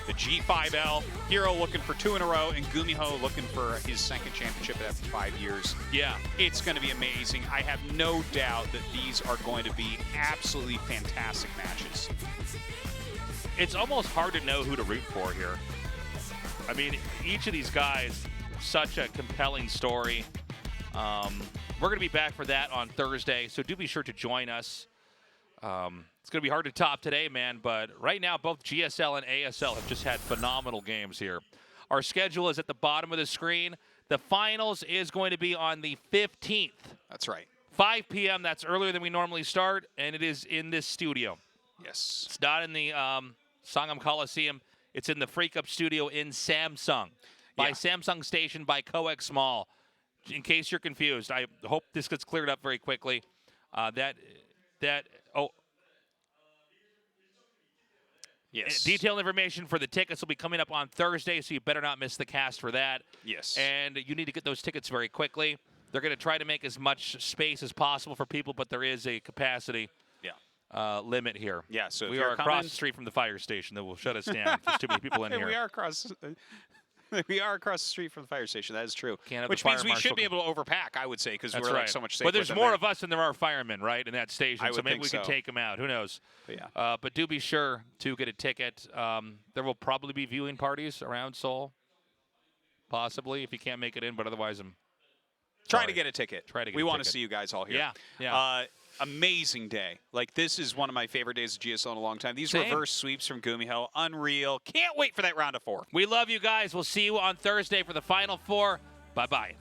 the G5L. Hero looking for 2 in a row, and GuMiho looking for his second championship after 5 years. Yeah. It's going to be amazing. I have no doubt that these are going to be absolutely fantastic matches. It's almost hard to know who to root for here. I mean, each of these guys, such a compelling story. We're going to be back for that on Thursday, so do be sure to join us. It's going to be hard to top today, man, but right now both GSL and ASL have just had phenomenal games here. Our schedule is at the bottom of the screen. The finals is going to be on the 15th. That's right. 5 p.m. That's earlier than we normally start, and it is in this studio. Yes. It's not in the Sangam Coliseum. It's in the Freak Up studio in Samsung, by Samsung Station, by Coex Mall. In case you're confused, I hope this gets cleared up very quickly. Yes. Detailed information for the tickets will be coming up on Thursday, so you better not miss the cast for that. Yes. And you need to get those tickets very quickly. They're going to try to make as much space as possible for people, but there is a capacity limit here. Yeah, so if we you're are across the street from the fire station that will shut us down. There's too many people in here. We are across. We are across the street from the fire station. That is true. Which means we should be able to overpack, I would say, because we're like so much safer. But there's more of us than there are firemen, right, in that station. I so would maybe think we can so. take them out. Who knows? But But do be sure to get a ticket. There will probably be viewing parties around Seoul, possibly, if you can't make it in. But otherwise, I'm Try to get a ticket. Try to get we a want to ticket. see you guys all here. Yeah, yeah. Amazing day. Like, this is one of my favorite days of GSL in a long time. These Same. reverse sweeps from GuMiho, unreal. Can't wait for that round of 4. We love you guys. We'll see you on Thursday for the Final Four. Bye-bye.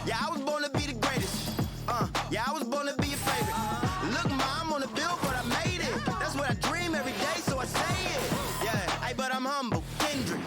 Yeah, I was born to be the greatest. Yeah, I was born to be your favorite. Look, mom, on the billboard, I made it. That's what I dream every day, so I say it. Yeah, hey, but I'm humble, Kendrick.